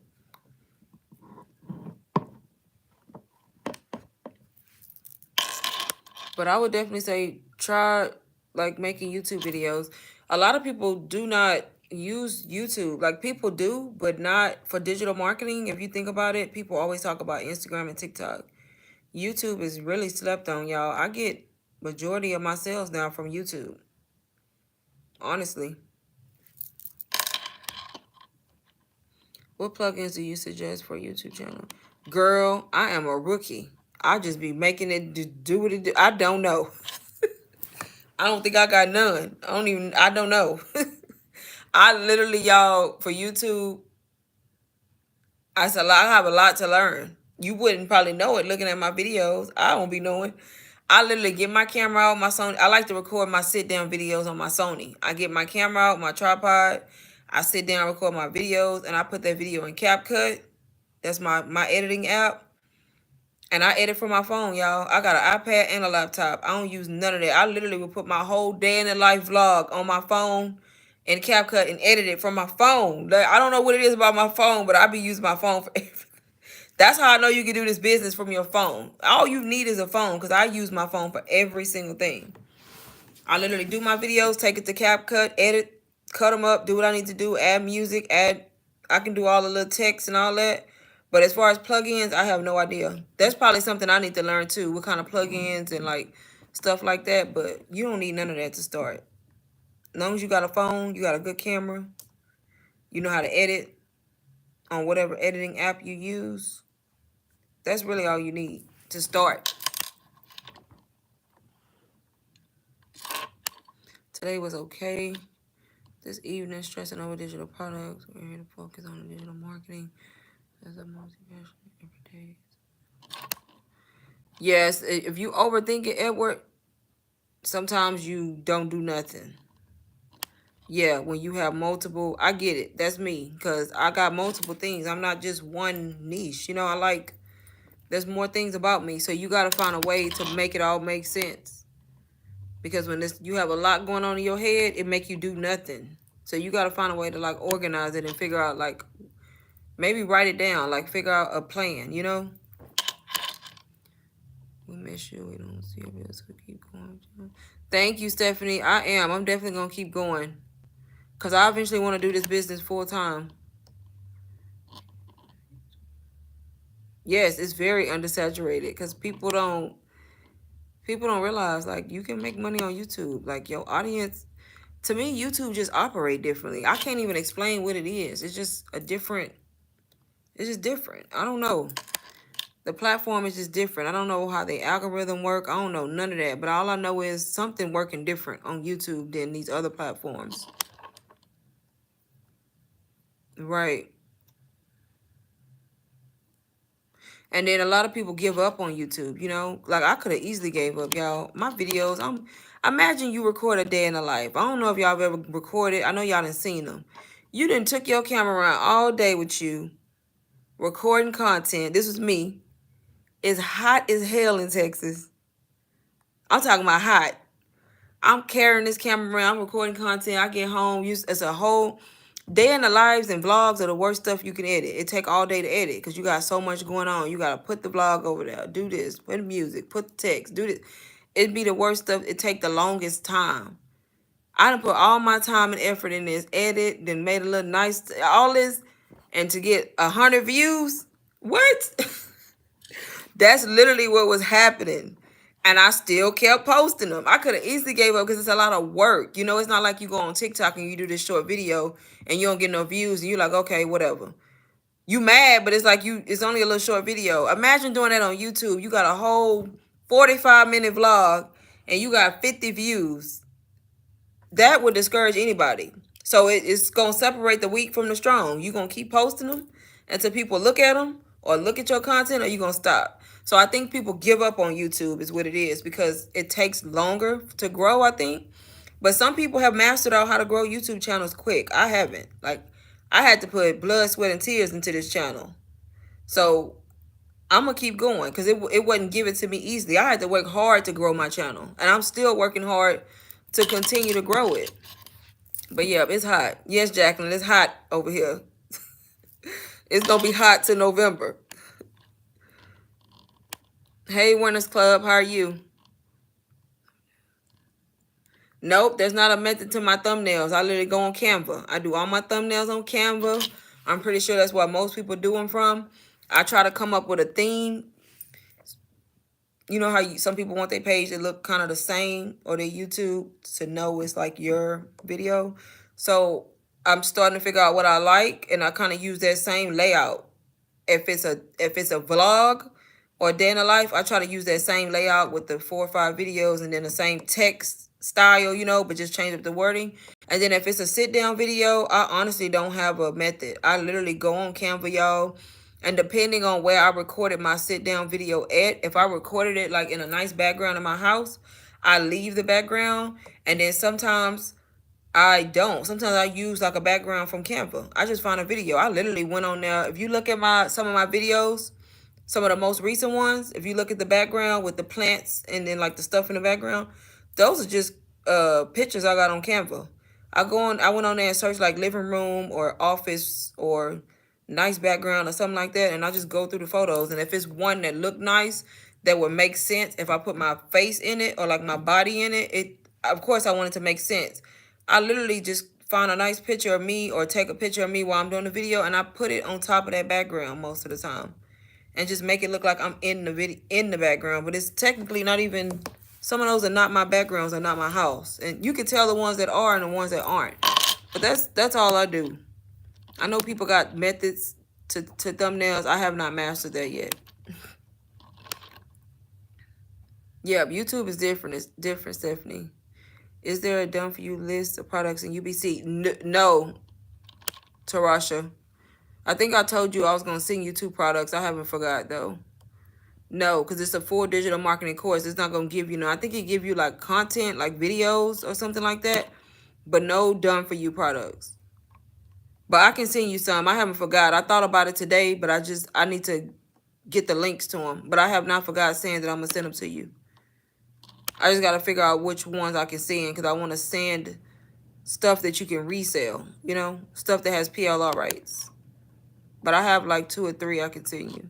but I would definitely say try like making YouTube videos. A lot of people do not use YouTube. Like, people do, but not for digital marketing. If you think about it, people always talk about Instagram and TikTok. YouTube is really slept on, y'all. I get majority of my sales now from YouTube. Honestly. What plugins do you suggest for YouTube channel? Girl, I am a rookie. I just be making it do what it do. I don't know. I don't think I got none. I don't know. I literally, y'all, for YouTube, I have a lot to learn. You wouldn't probably know it looking at my videos. I won't be knowing. I literally get my camera out, my Sony. I like to record my sit-down videos on my Sony. I get my camera out, my tripod. I sit down, record my videos, and I put that video in CapCut. That's my editing app. And I edit from my phone, y'all. I got an iPad and a laptop. I don't use none of that. I literally will put my whole day in the life vlog on my phone in CapCut and edit it from my phone. Like, I don't know what it is about my phone, but I be using my phone for everything. That's how I know you can do this business from your phone. All you need is a phone, because I use my phone for every single thing. I literally do my videos, take it to CapCut, edit, cut them up, do what I need to do, add music, I can do all the little text and all that. But as far as plugins, I have no idea. That's probably something I need to learn too, what kind of plugins and like stuff like that. But you don't need none of that to start. As long as you got a phone, you got a good camera, you know how to edit on whatever editing app you use. That's really all you need to start. Today was okay. This evening, stressing over digital products. We're here to focus on digital marketing as a multi-passionate every day. Yes, if you overthink it, Edward, sometimes you don't do nothing. Yeah, when you have multiple, I get it. That's me, because I got multiple things. I'm not just one niche. You know, there's more things about me. So you got to find a way to make it all make sense. Because when you have a lot going on in your head, it make you do nothing. So you got to find a way to like organize it and figure out like, maybe write it down, like figure out a plan, you know? We miss you. We don't see you. So keep going. Thank you, Stephanie. I'm definitely going to keep going. Because I eventually want to do this business full time. Yes, it's very undersaturated because people don't realize like you can make money on YouTube. Like your audience, to me, YouTube just operate differently. I can't even explain what it is. It's just different. I don't know. The platform is just different. I don't know how the algorithm work. I don't know none of that. But all I know is something working different on YouTube than these other platforms. Right. And then a lot of people give up on YouTube, you know? Like, I could have easily gave up, y'all. My videos, imagine you record a day in the life. I don't know if y'all have ever recorded. I know y'all done seen them. You done took your camera around all day with you, recording content. This was me. It's hot as hell in Texas. I'm talking about hot. I'm carrying this camera around. I'm recording content. I get home. It's a whole day in the lives, and vlogs are the worst stuff you can edit. It take all day to edit because you got so much going on. You got to put the vlog over there. Do this. Put the music. Put the text. Do this. It'd be the worst stuff. It take the longest time. I done put all my time and effort in this edit. Then made a little nice, all this. And to get 100 views? What? That's literally what was happening. And I still kept posting them. I could have easily gave up because it's a lot of work. You know, it's not like you go on TikTok and you do this short video and you don't get no views and you're like, okay, whatever. You mad, but it's like it's only a little short video. Imagine doing that on YouTube. You got a whole 45-minute vlog and you got 50 views. That would discourage anybody. So it's going to separate the weak from the strong. You're going to keep posting them until people look at them or look at your content, or you're going to stop. So I think people give up on YouTube is what it is, because it takes longer to grow, I think. But some people have mastered out how to grow YouTube channels quick. I haven't. Like, I had to put blood, sweat, and tears into this channel. So I'm going to keep going because it wasn't given to me easily. I had to work hard to grow my channel. And I'm still working hard to continue to grow it. But yeah, it's hot. Yes, Jacqueline, it's hot over here. It's going to be hot till November. Hey, Winners Club, how are you? Nope, there's not a method to my thumbnails. I literally go on Canva. I do all my thumbnails on Canva. I'm pretty sure that's what most people do them from. I try to come up with a theme. You know how some people want their page to look kind of the same, or their YouTube to know it's like your video. So I'm starting to figure out what I like, and I kind of use that same layout. If it's a vlog or day in the life, I try to use that same layout with the 4 or 5 videos and then the same text style, you know, but just change up the wording. And then if it's a sit down video, I honestly don't have a method. I literally go on Canva, y'all. And depending on where I recorded my sit down video at, if I recorded it like in a nice background in my house, I leave the background. And then sometimes I don't. Sometimes I use like a background from Canva. I just found a video. I literally went on there. If you look at some of my videos, some of the most recent ones, if you look at the background with the plants and then like the stuff in the background, those are just pictures I got on Canva. I went on there and searched like living room or office or nice background or something like that, and I just go through the photos. And if it's one that looked nice, that would make sense if I put my face in it or like my body in it, of course I want it to make sense. I literally just find a nice picture of me or take a picture of me while I'm doing the video, and I put it on top of that background most of the time, and just make it look like I'm in the video in the background. But it's technically not even. Some of those are not my backgrounds, are not my house, and you can tell the ones that are and the ones that aren't. But that's all I do. I know people got methods to thumbnails. I have not mastered that yet. Yeah, YouTube is different. It's different, Stephanie. Is there a done for you list of products in UBC? No, Tarasha. I think I told you I was going to send you 2 products. I haven't forgot, though. No, because it's a full digital marketing course. It's not going to give you, I think it give you, like, content, like videos or something like that. But no done for you products. But I can send you some. I haven't forgot. I thought about it today, but I need to get the links to them. But I have not forgot saying that I'm going to send them to you. I just got to figure out which ones I can send, because I want to send stuff that you can resell, stuff that has PLR rights. But I have like 2 or 3 I can send you.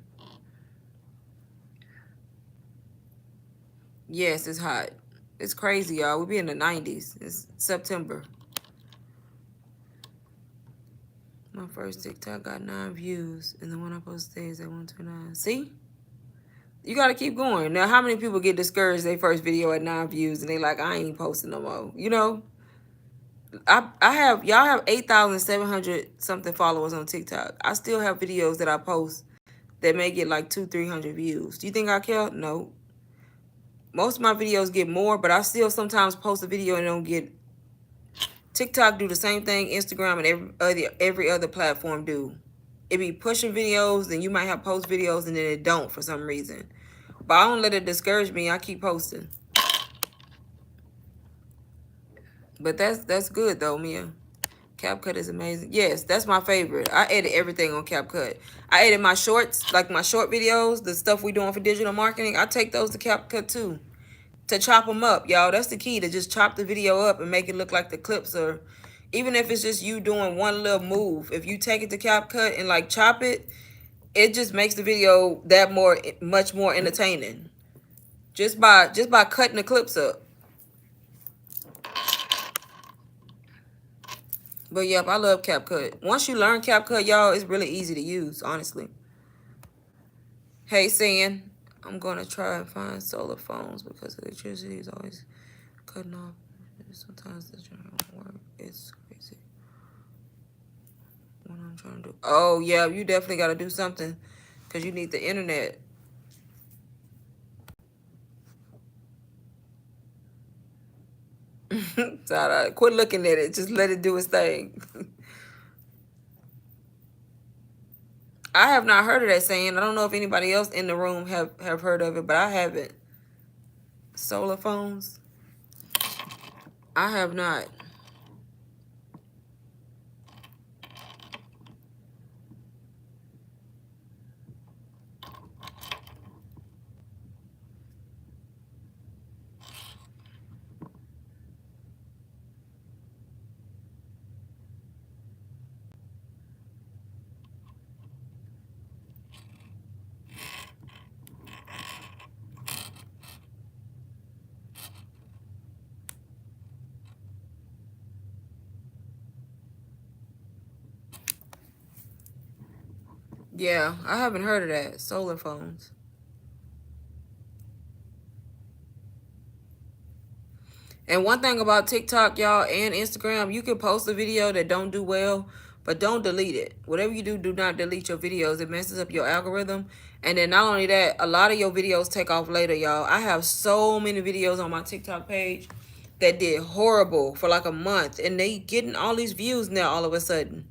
Yes, it's hot. It's crazy, y'all. We'll be in the 90s. It's September. My first TikTok got 9 views, and the one I posted is at 129. See? You got to keep going. Now, how many people get discouraged their first video at 9 views, and they like, I ain't posting no more, y'all have 8,700 something followers on TikTok. I still have videos that I post that may get like 200-300 views. Do you think I care? No. Most of my videos get more, but I still sometimes post a video and don't get. TikTok do the same thing Instagram and every other platform do. It be pushing videos, then you might have post videos, and then it don't for some reason. But I don't let it discourage me. I keep posting. But that's good though, Mia. CapCut is amazing. Yes, that's my favorite. I edit everything on CapCut. I edit my shorts, like my short videos, the stuff we doing for digital marketing. I take those to CapCut too, to chop them up, y'all. That's the key, to just chop the video up and make it look like the clips are, even if it's just you doing one little move. If you take it to CapCut and like chop it, it just makes the video much more entertaining. Just by cutting the clips up. But yep, I love CapCut. Once you learn CapCut, y'all, it's really easy to use, honestly. Hey, San, I'm going to try and find solar phones because electricity is always cutting off. Sometimes the general work. It's crazy. What I'm trying to do. Oh, yeah, you definitely got to do something because you need the internet. So, quit looking at it. Just let it do its thing. I have not heard of that saying. I don't know if anybody else in the room have heard of it, but I haven't. Solar phones? I have not. Yeah, I haven't heard of that. Solar phones. And one thing about TikTok, y'all, and Instagram, you can post a video that don't do well, but don't delete it. Whatever you do, do not delete your videos. It messes up your algorithm. And then not only that, a lot of your videos take off later, y'all. I have so many videos on my TikTok page that did horrible for like a month, and they getting all these views now all of a sudden.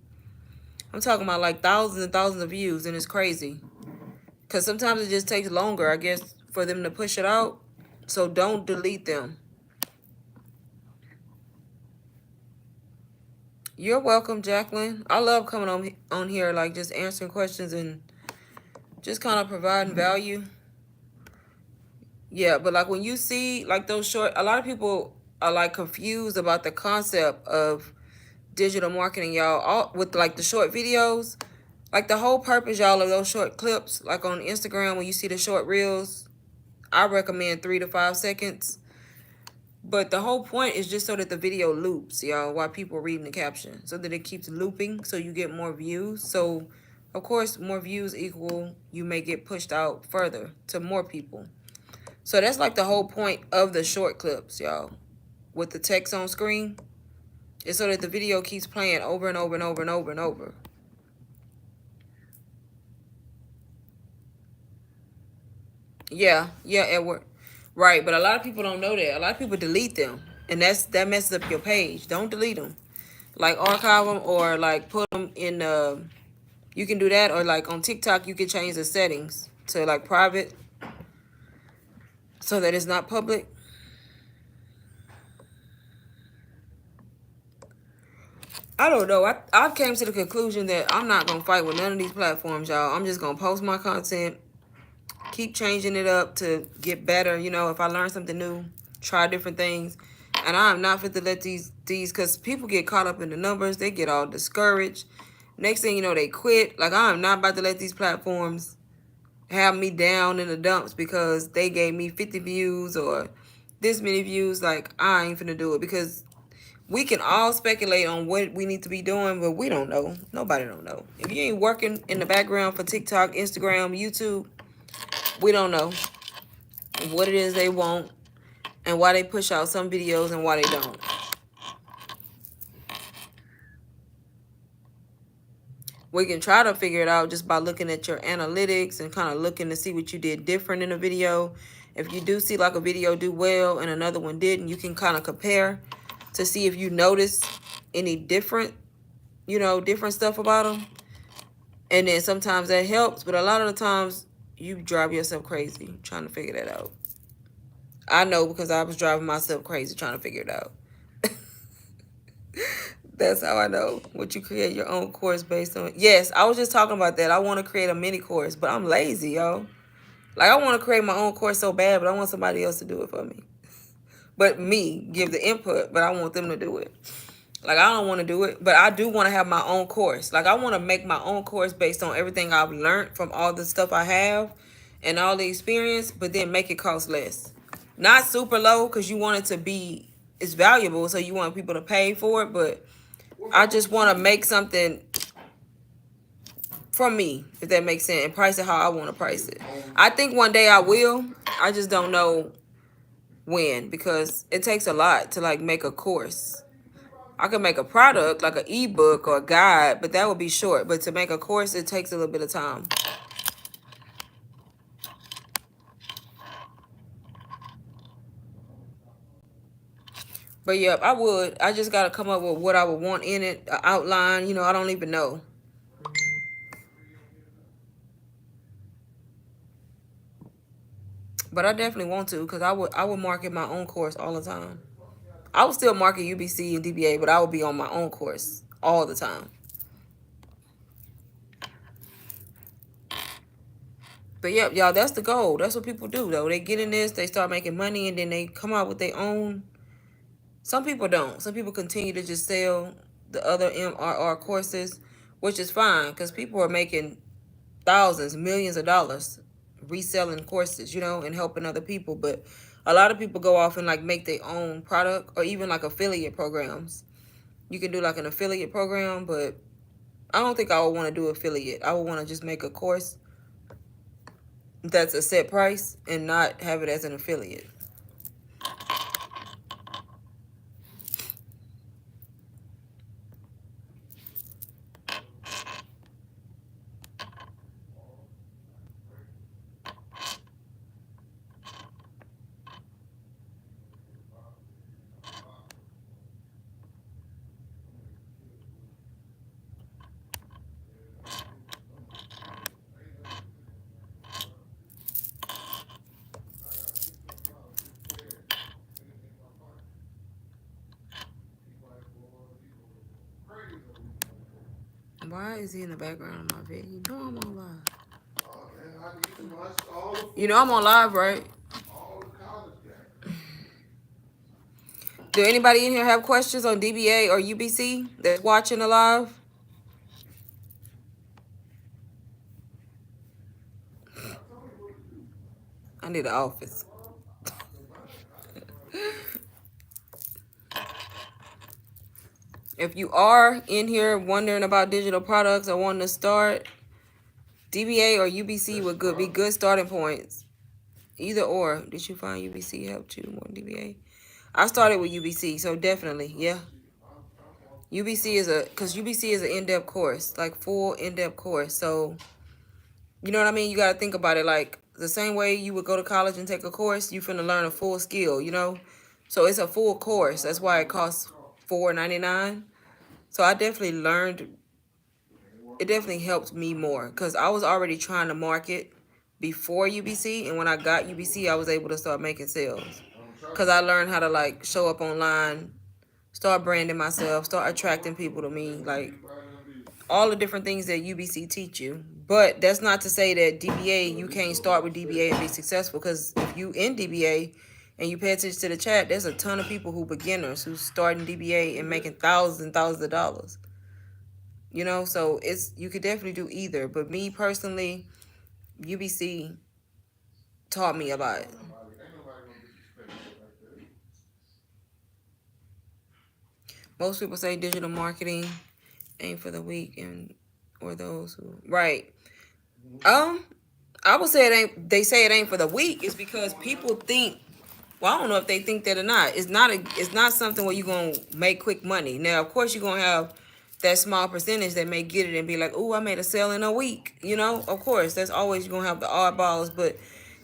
I'm talking about like thousands and thousands of views, and it's crazy. Because sometimes it just takes longer, I guess, for them to push it out. So don't delete them. You're welcome, Jacqueline. I love coming on here, like just answering questions and just kind of providing value. Yeah, but like when you see like those short, a lot of people are like confused about the concept of digital marketing, y'all. All with like the short videos, like the whole purpose, y'all, of those short clips, like on Instagram when you see the short reels, I recommend 3 to 5 seconds. But the whole point is just so that the video loops, y'all, while people are reading the caption, so that it keeps looping, so you get more views. So, of course, more views equal you may get pushed out further to more people. So that's like the whole point of the short clips, y'all, with the text on screen, is so that the video keeps playing over and over and over and over and over. Yeah, yeah, Edward. Right, but a lot of people don't know that. A lot of people delete them, and that messes up your page. Don't delete them. Like archive them or like put them in. You can do that, or like on TikTok, you can change the settings to like private, so that it's not public. I don't know. I came to the conclusion that I'm not gonna fight with none of these platforms, y'all. I'm just gonna post my content, keep changing it up to get better. You know, if I learn something new, try different things. And I'm not fit to let these because people get caught up in the numbers, they get all discouraged. Next thing you know, they quit. Like, I'm not about to let these platforms have me down in the dumps because they gave me 50 views or this many views. Like, I ain't finna do it, because we can all speculate on what we need to be doing, but we don't know. Nobody don't know. If you ain't working in the background for TikTok, Instagram, YouTube, we don't know what it is they want and why they push out some videos and why they don't. We can try to figure it out just by looking at your analytics and kind of looking to see what you did different in a video. If you do see like a video do well and another one didn't, you can kind of compare to see if you notice any different, different stuff about them. And then sometimes that helps, but a lot of the times you drive yourself crazy trying to figure that out. I know, because I was driving myself crazy trying to figure it out. That's how I know. What you create your own course based on. Yes, I was just talking about that. I want to create a mini course, but I'm lazy, yo. Like, I want to create my own course so bad, but I want somebody else to do it for me. But me, give the input, but I want them to do it. Like, I don't want to do it, but I do want to have my own course. Like, I want to make my own course based on everything I've learned from all the stuff I have and all the experience, but then make it cost less. Not super low, because you want it to be, it's valuable, so you want people to pay for it, but I just want to make something from me, if that makes sense, and price it how I want to price it. I think one day I will. I just don't know when, because it takes a lot to like make a course. I could make a product like an ebook or a guide, but that would be short. But to make a course, it takes a little bit of time. But yep, I would. I just got to come up with what I would want in it, an outline. I don't even know. But I definitely want to, because I would market my own course all the time. I would still market UBC and DBA, but I would be on my own course all the time. But yep, y'all, that's the goal. That's what people do, though. They get in this, they start making money, and then they come out with their own. Some people don't. Some people continue to just sell the other MRR courses, which is fine, because people are making thousands, millions of dollars reselling courses, and helping other people. But a lot of people go off and like make their own product, or even like affiliate programs. You can do like an affiliate program, but I don't think I would want to do affiliate. I would want to just make a course that's a set price and not have it as an affiliate. Why is he in the background of my video? You know I'm on live. You know I'm on live, right? Do anybody in here have questions on DBA or UBC that's watching the live? I need an office. If you are in here wondering about digital products or wanting to start, DBA or UBC would be good starting points. Either or. Did you find UBC helped you more than DBA? I started with UBC, so definitely, yeah. UBC is an in-depth course, like full in-depth course. So, you know what I mean? You got to think about it like the same way you would go to college and take a course, you finna learn a full skill, you know? So it's a full course. That's why it costs $4.99. So I definitely learned, it definitely helped me more because I was already trying to market before UBC. And when I got UBC, I was able to start making sales because I learned how to like show up online, start branding myself, start attracting people to me, like all the different things that UBC teach you. But that's not to say that DBA, you can't start with DBA and be successful, because if you in DBA and you pay attention to the chat, there's a ton of people who beginners who starting DBA and making thousands and thousands of dollars. You know, so you could definitely do either. But me personally, UBC taught me a lot. Most people say digital marketing ain't for the weak or those who right. I would say it ain't. They say it ain't for the weak. It's because people think. Well, I don't know if they think that or not. It's not something where you're gonna make quick money. Now, of course, you're gonna have that small percentage that may get it and be like, "Oh, I made a sale in a week." You know, of course, that's always you're gonna have the oddballs. But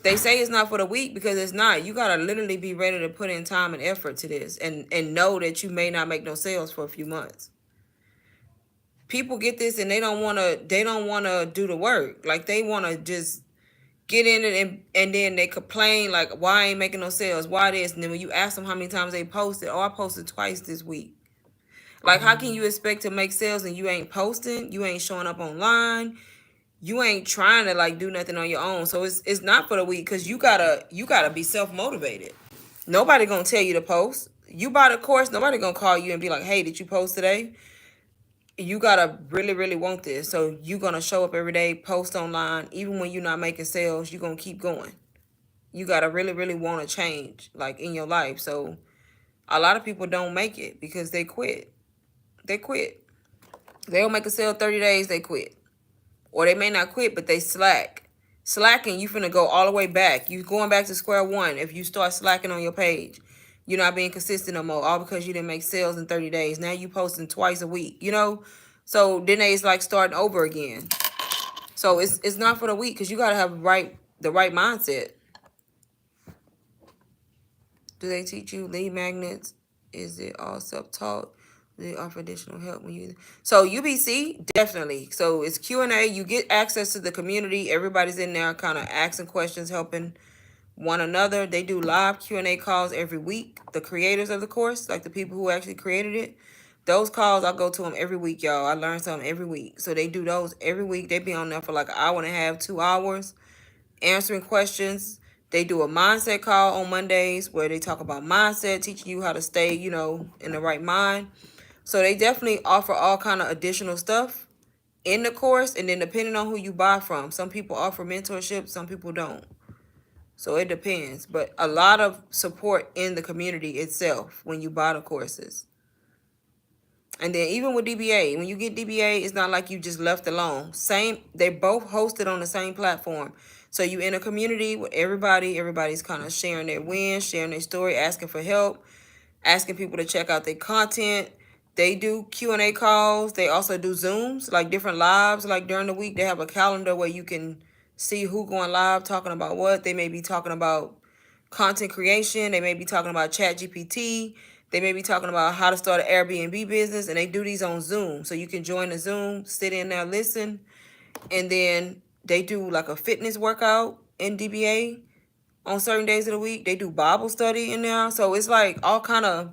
they say it's not for the weak because it's not. You gotta literally be ready to put in time and effort to this, and know that you may not make no sales for a few months. People get this and they don't wanna do the work. Like they wanna just get in it and then they complain like, why I ain't making no sales, why this, and then when you ask them how many times they posted, oh, I posted twice this week. Like, how can you expect to make sales and you ain't posting, you ain't showing up online, you ain't trying to like do nothing on your own? So it's not for the week, because you gotta be self-motivated. Nobody gonna tell you to post. You buy the course, nobody gonna call you and be like, hey, did you post today? You gotta really, really want this. So you gonna show up every day, post online, even when you're not making sales, you're gonna keep going. You gotta really, really want to change, like in your life. So a lot of people don't make it because they quit. They quit. They'll make a sale 30 days, they quit. Or they may not quit, but they slack. Slacking, you finna go all the way back. You going back to square one if you start slacking on your page. You're not being consistent no more, all because you didn't make sales in 30 days. Now you posting twice a week, you know? So then it's like starting over again. So it's not for the week, because you gotta have the right mindset. Do they teach you lead magnets? Is it all self-taught? Do they offer additional help when you? So UBC, definitely. So it's Q&A. You get access to the community. Everybody's in there kind of asking questions, helping one another. They do live Q&A calls every week. The creators of the course, like the people who actually created it, those calls, I go to them every week, y'all. I learn something every week. So they do those every week. They be on there for like an hour and a half, 2 hours, answering questions. They do a mindset call on Mondays where they talk about mindset, teaching you how to stay, you know, in the right mind. So they definitely offer all kind of additional stuff in the course, and then depending on who you buy from, some people offer mentorship, some people don't. So it depends, but a lot of support in the community itself when you buy the courses. And then even with DBA, when you get DBA, it's not like you just left alone. They both hosted on the same platform. So you in a community with everybody. Everybody's kind of sharing their wins, sharing their story, asking for help, asking people to check out their content. They do Q&A calls. They also do Zooms, like different lives. Like during the week, they have a calendar where you can see who going live, talking about what. They may be talking about content creation. They may be talking about ChatGPT. They may be talking about how to start an Airbnb business, and they do these on Zoom. So you can join the Zoom, sit in there, listen, and then they do like a fitness workout in DBA on certain days of the week. They do Bible study in there. So it's like all kind of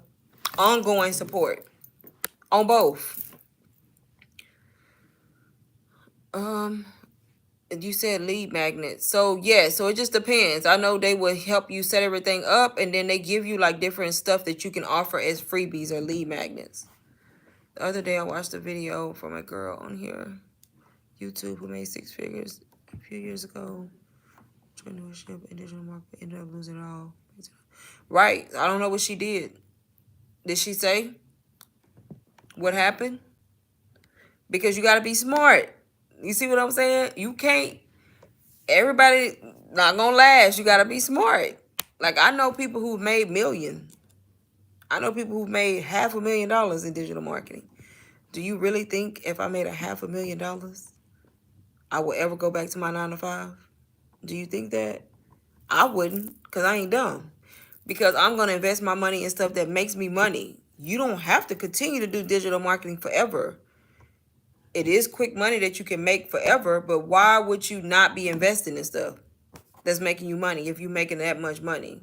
ongoing support on both. Um, you said lead magnets. So yeah, so it just depends. I know they will help you set everything up, and then they give you like different stuff that you can offer as freebies or lead magnets. The other day I watched a video from a girl on here, YouTube, who made 6 figures a few years ago. Entrepreneurship and digital market, ended up losing it all. Right. I don't know what she did. Did she say what happened? Because you got to be smart. You see what I'm saying? You can't, everybody not going to last. You got to be smart. Like, I know people who've made millions. I know people who've made $500,000 in digital marketing. Do you really think if I made $500,000, I will ever go back to my 9 to 5? Do you think that? I wouldn't, because I ain't dumb. Because I'm going to invest my money in stuff that makes me money. You don't have to continue to do digital marketing forever. It is quick money that you can make forever, but why would you not be investing in stuff that's making you money if you're making that much money?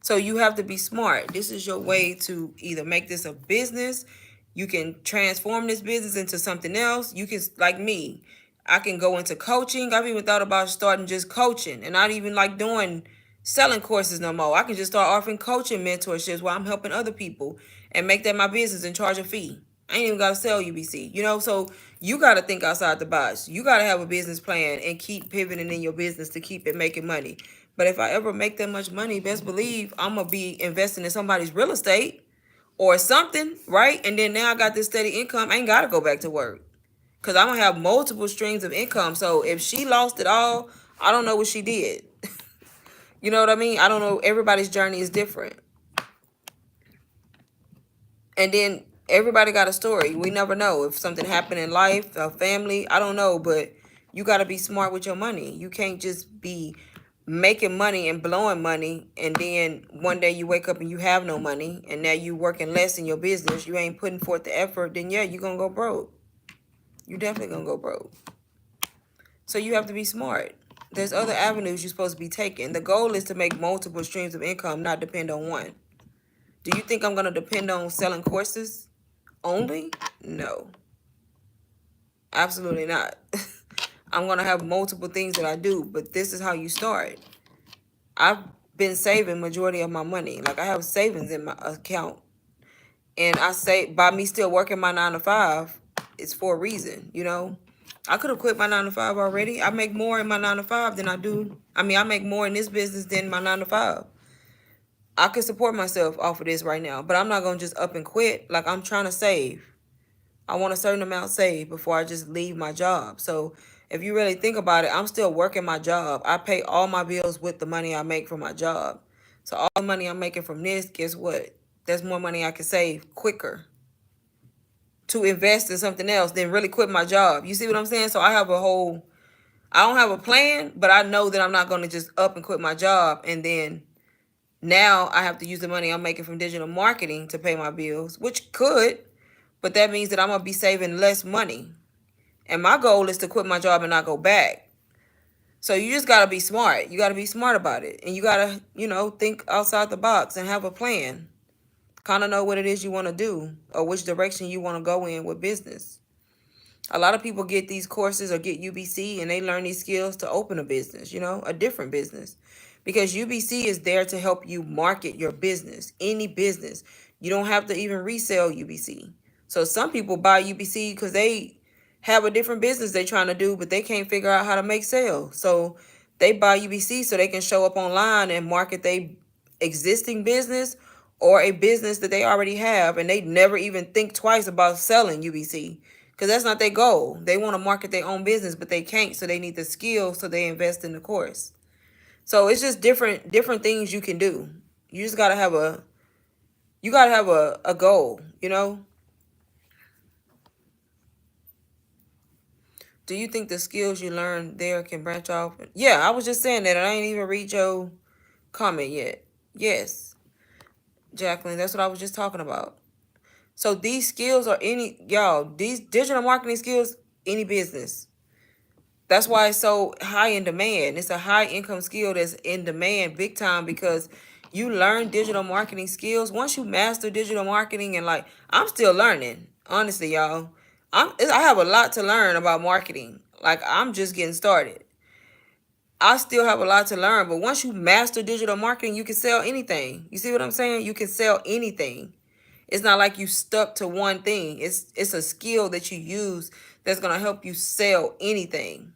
So you have to be smart. This is your way to either make this a business. You can transform this business into something else. You can, like me, I can go into coaching. I've even thought about starting just coaching and not even like doing selling courses no more. I can just start offering coaching mentorships while I'm helping other people and make that my business and charge a fee. I ain't even got to sell UBC, so you got to think outside the box. You got to have a business plan and keep pivoting in your business to keep it making money. But if I ever make that much money, best believe I'm going to be investing in somebody's real estate or something, right? And then now I got this steady income. I ain't got to go back to work because I'm going to have multiple streams of income. So if she lost it all, I don't know what she did. You know what I mean? I don't know. Everybody's journey is different. And then everybody got a story. We never know if something happened in life, a family. I don't know, but you got to be smart with your money. You can't just be making money and blowing money, and then one day you wake up and you have no money, and now you working less in your business. You ain't putting forth the effort. Then yeah, you're gonna go broke. You definitely gonna go broke. So you have to be smart. There's other avenues you're supposed to be taking. The goal is to make multiple streams of income, not depend on one. Do you think I'm gonna depend on selling courses only? No, absolutely not. I'm gonna have multiple things that I do, but this is how you start. I've been saving majority of my money. Like, I have savings in my account, and I say by me still working my 9 to 5, it's for a reason. I could have quit my 9 to 5 already. I make more in my 9 to 5 than I do. I make more in this business than my 9 to 5. I could support myself off of this right now, but I'm not gonna just up and quit. Like, I'm trying to save. I want a certain amount saved before I just leave my job. So if you really think about it, I'm still working my job. I pay all my bills with the money I make from my job. So all the money I'm making from this, guess what? There's more money I can save quicker to invest in something else than really quit my job. You see what I'm saying? So I don't have a plan, but I know that I'm not going to just up and quit my job and then now I have to use the money I'm making from digital marketing to pay my bills, which could, but that means that I'm going to be saving less money. And my goal is to quit my job and not go back. So you just got to be smart. You got to be smart about it. And you got to, think outside the box and have a plan. Kind of know what it is you want to do or which direction you want to go in with business. A lot of people get these courses or get UBC and they learn these skills to open a business, a different business. Because UBC is there to help you market your business, any business. You don't have to even resell UBC. So some people buy UBC because they have a different business they're trying to do, but they can't figure out how to make sales. So they buy UBC so they can show up online and market their existing business or a business that they already have, and they never even think twice about selling UBC because that's not their goal. They want to market their own business, but they can't, so they need the skill, so they invest in the course. So it's just different things you can do. You just gotta have a goal, Do you think the skills you learn there can branch off? Yeah, I was just saying that, and I ain't even read your comment yet. Yes, Jacqueline, that's what I was just talking about. So these skills are these digital marketing skills, any business. That's why it's so high in demand. It's a high income skill that's in demand big time because you learn digital marketing skills. Once you master digital marketing, and like, I'm still learning, honestly, y'all. I have a lot to learn about marketing. Like, I'm just getting started. I still have a lot to learn, but once you master digital marketing, you can sell anything. You see what I'm saying? You can sell anything. It's not like you stuck to one thing. It's a skill that you use that's going to help you sell anything.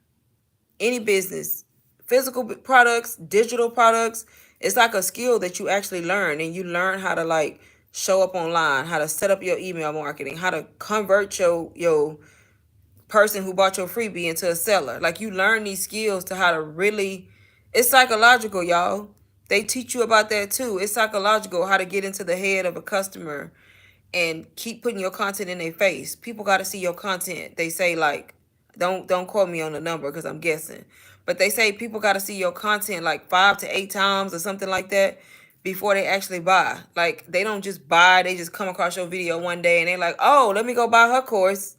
Any business, physical products, digital products. It's like a skill that you actually learn, and you learn how to like show up online, how to set up your email marketing, how to convert your person who bought your freebie into a seller. Like, you learn these skills to how to really, it's psychological, y'all. They teach you about that too. It's psychological how to get into the head of a customer and keep putting your content in their face. People got to see your content. They say, like, don't quote me on the number because I'm guessing, but they say people got to see your content like 5 to 8 times or something like that before they actually buy. Like, they don't just buy, they just come across your video one day and they're like, oh, let me go buy her course.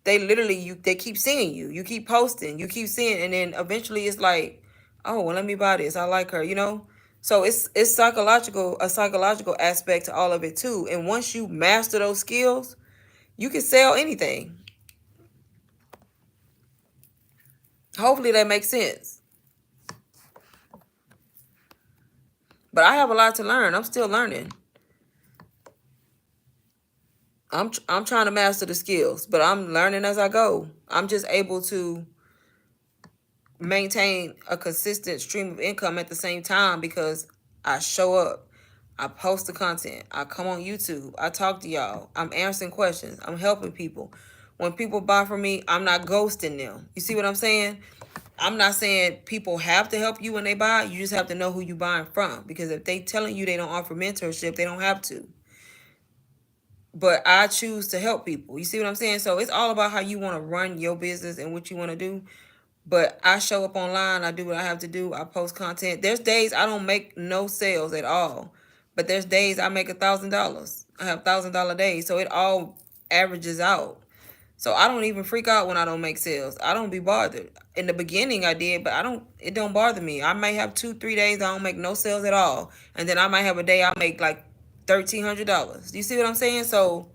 They literally, they keep seeing you. You keep posting. You keep seeing, and then eventually it's like, oh, well, let me buy this. I like her, you know? So it's psychological, a psychological aspect to all of it too. And once you master those skills, you can sell anything. Hopefully that makes sense. But I have a lot to learn. I'm still learning. I'm trying to master the skills, but I'm learning as I go. I'm just able to maintain a consistent stream of income at the same time because I show up. I post the content. I come on YouTube. I talk to y'all. I'm answering questions. I'm helping people. When people buy from me, I'm not ghosting them. You see what I'm saying? I'm not saying people have to help you when they buy. You just have to know who you buying from. Because if they telling you they don't offer mentorship, they don't have to. But I choose to help people. You see what I'm saying? So it's all about how you want to run your business and what you want to do. But I show up online. I do what I have to do. I post content. There's days I don't make no sales at all. But there's days I make $1,000. I have $1,000 days. So it all averages out. So I don't even freak out when I don't make sales. I don't be bothered. In the beginning I did, but it don't bother me. I may have 2-3 days I don't make no sales at all. And then I might have a day I make like $1,300. You see what I'm saying? So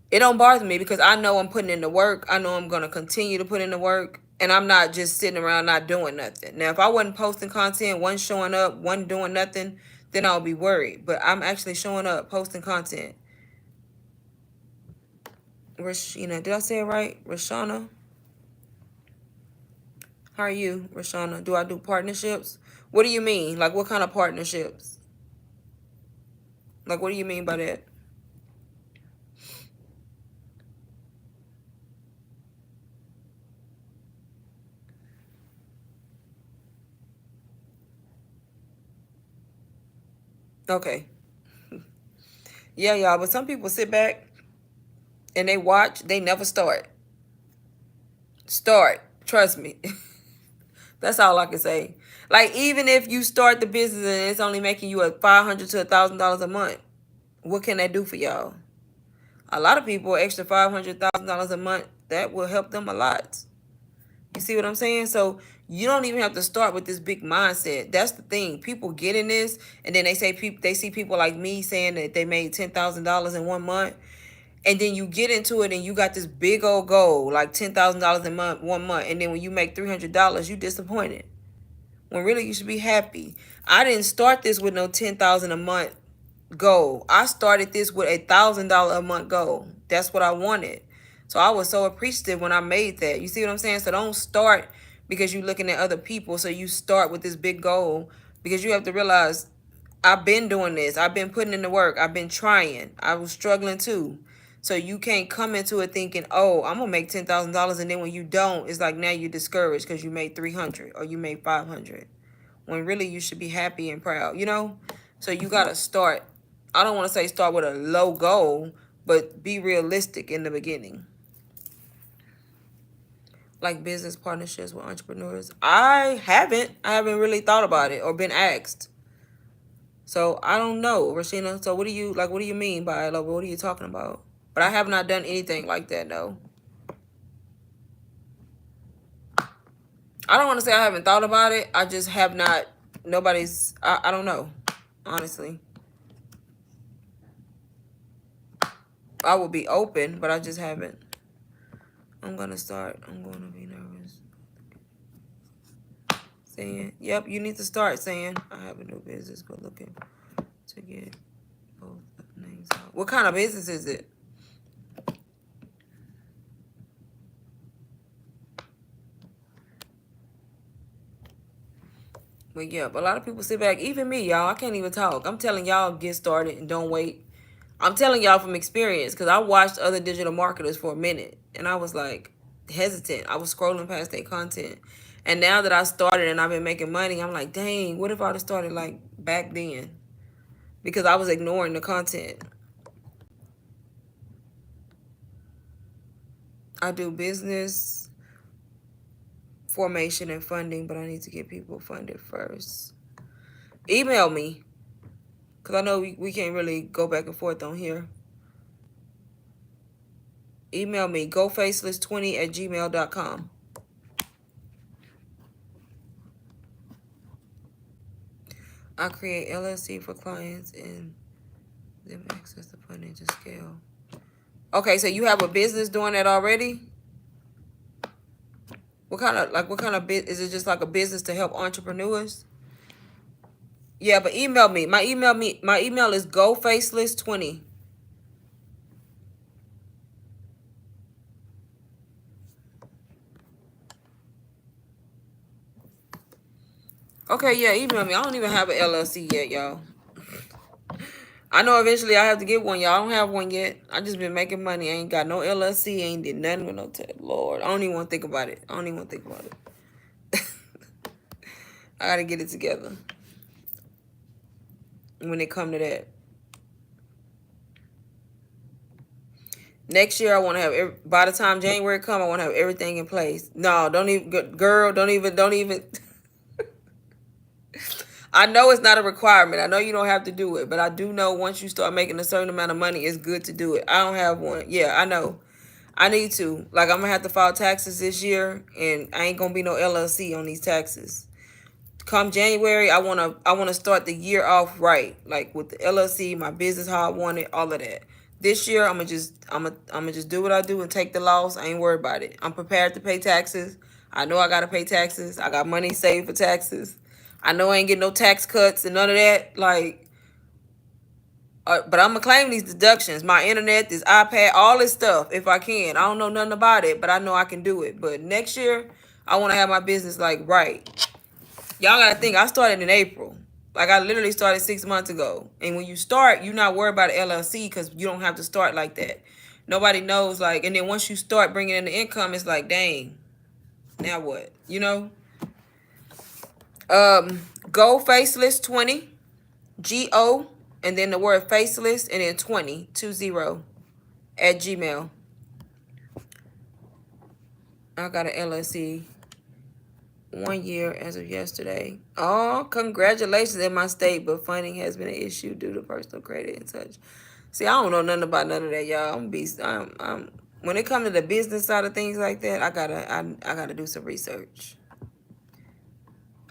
it don't bother me because I know I'm putting in the work. I know I'm going to continue to put in the work. And I'm not just sitting around not doing nothing. Now, if I wasn't posting content, wasn't showing up, wasn't doing nothing, then I'll be worried. But I'm actually showing up, posting content. Rashina, did I say it right? Rashana? How are you, Rashana? Do I do partnerships? What do you mean? Like, what kind of partnerships? Like, what do you mean by that? Okay. Yeah, y'all. But some people sit back and they watch. They never start. Start. Trust me. That's all I can say. Like, even if you start the business and it's only making you $500 to $1,000 a month, what can that do for y'all? A lot of people, extra $500,000 a month, that will help them a lot. You see what I'm saying? So you don't even have to start with this big mindset. That's the thing. People get in this, and then they see people like me saying that they made $10,000 in 1 month, and then you get into it and you got this big old goal like $10,000 a month 1 month, and then when you make $300, you disappointed. When really you should be happy. I didn't start this with no $10,000 a month goal. I started this with $1,000 a month goal. That's what I wanted. So I was so appreciative when I made that. You see what I'm saying? So don't start because you're looking at other people. So you start with this big goal because you have to realize I've been doing this. I've been putting in the work. I've been trying. I was struggling too. So you can't come into it thinking, oh, I'm gonna make $10,000, and then when you don't, it's like now you're discouraged because you made 300 or you made 500, when really you should be happy and proud, you know? So you gotta start. I don't want to say start with a low goal, but be realistic in the beginning. Like business partnerships with entrepreneurs. I haven't really thought about it or been asked. So I don't know, Rashina. So what do you mean by it? Like, what are you talking about? But I have not done anything like that, though. I don't want to say I haven't thought about it. I just have not. I don't know, honestly. I will be open, but I just haven't. I'm gonna start. I'm gonna be nervous. Saying, yep, you need to start saying, I have a new business, but looking to get both names out. What kind of business is it? But yeah, but a lot of people sit back, even me, y'all. I can't even talk. I'm telling y'all, get started and don't wait. I'm telling y'all from experience because I watched other digital marketers for a minute and I was like hesitant. I was scrolling past their content. And now that I started and I've been making money, I'm like, dang, what if I'd have started like back then? Because I was ignoring the content. I do business formation and funding, but I need to get people funded first. Email me because I know we can't really go back and forth on here. Email me, gofaceless20@gmail.com. I create LLC for clients and them access the funding to scale. Okay, so you have a business doing that already? What kind of bit is it? Just like a business to help entrepreneurs? Yeah, but email me. My email is gofaceless20. Okay, yeah, email me. I don't even have an LLC yet, y'all. I know eventually I have to get one, y'all. I don't have one yet. I just been making money. I ain't got no LLC. Ain't did nothing with no tech. Lord, I don't even want to think about it. I don't even want to think about it. I gotta get it together when it come to that. Next year, I want to have by the time January come, I want to have everything in place. No, don't even, girl, don't even. I know it's not a requirement. I know you don't have to do it, but I do know once you start making a certain amount of money, it's good to do it. I don't have one. Yeah, I know. I need to. Like, I'm gonna have to file taxes this year, and I ain't gonna be no LLC on these taxes. Come January, I wanna start the year off right, like with the LLC, my business how I want it, all of that. This year, I'm gonna just do what I do and take the loss. I ain't worried about it. I'm prepared to pay taxes. I know I gotta pay taxes. I got money saved for taxes. I know I ain't getting no tax cuts and none of that. Like, but I'm gonna claim these deductions, my internet, this iPad, all this stuff if I can. I don't know nothing about it, but I know I can do it. But next year, I want to have my business like right. Y'all gotta think, I started in April. Like, I literally started 6 months ago. And when you start, you're not worried about LLC because you don't have to start like that. Nobody knows, like, and then once you start bringing in the income, it's like, dang, now what? You know? Go Faceless 20, GO, and then the word faceless, and then 20 at Gmail. I got an LLC 1 year as of yesterday. Oh, congratulations in my state, but funding has been an issue due to personal credit and such. See, I don't know nothing about none of that, y'all. I'm when it comes to the business side of things like that, I gotta do some research.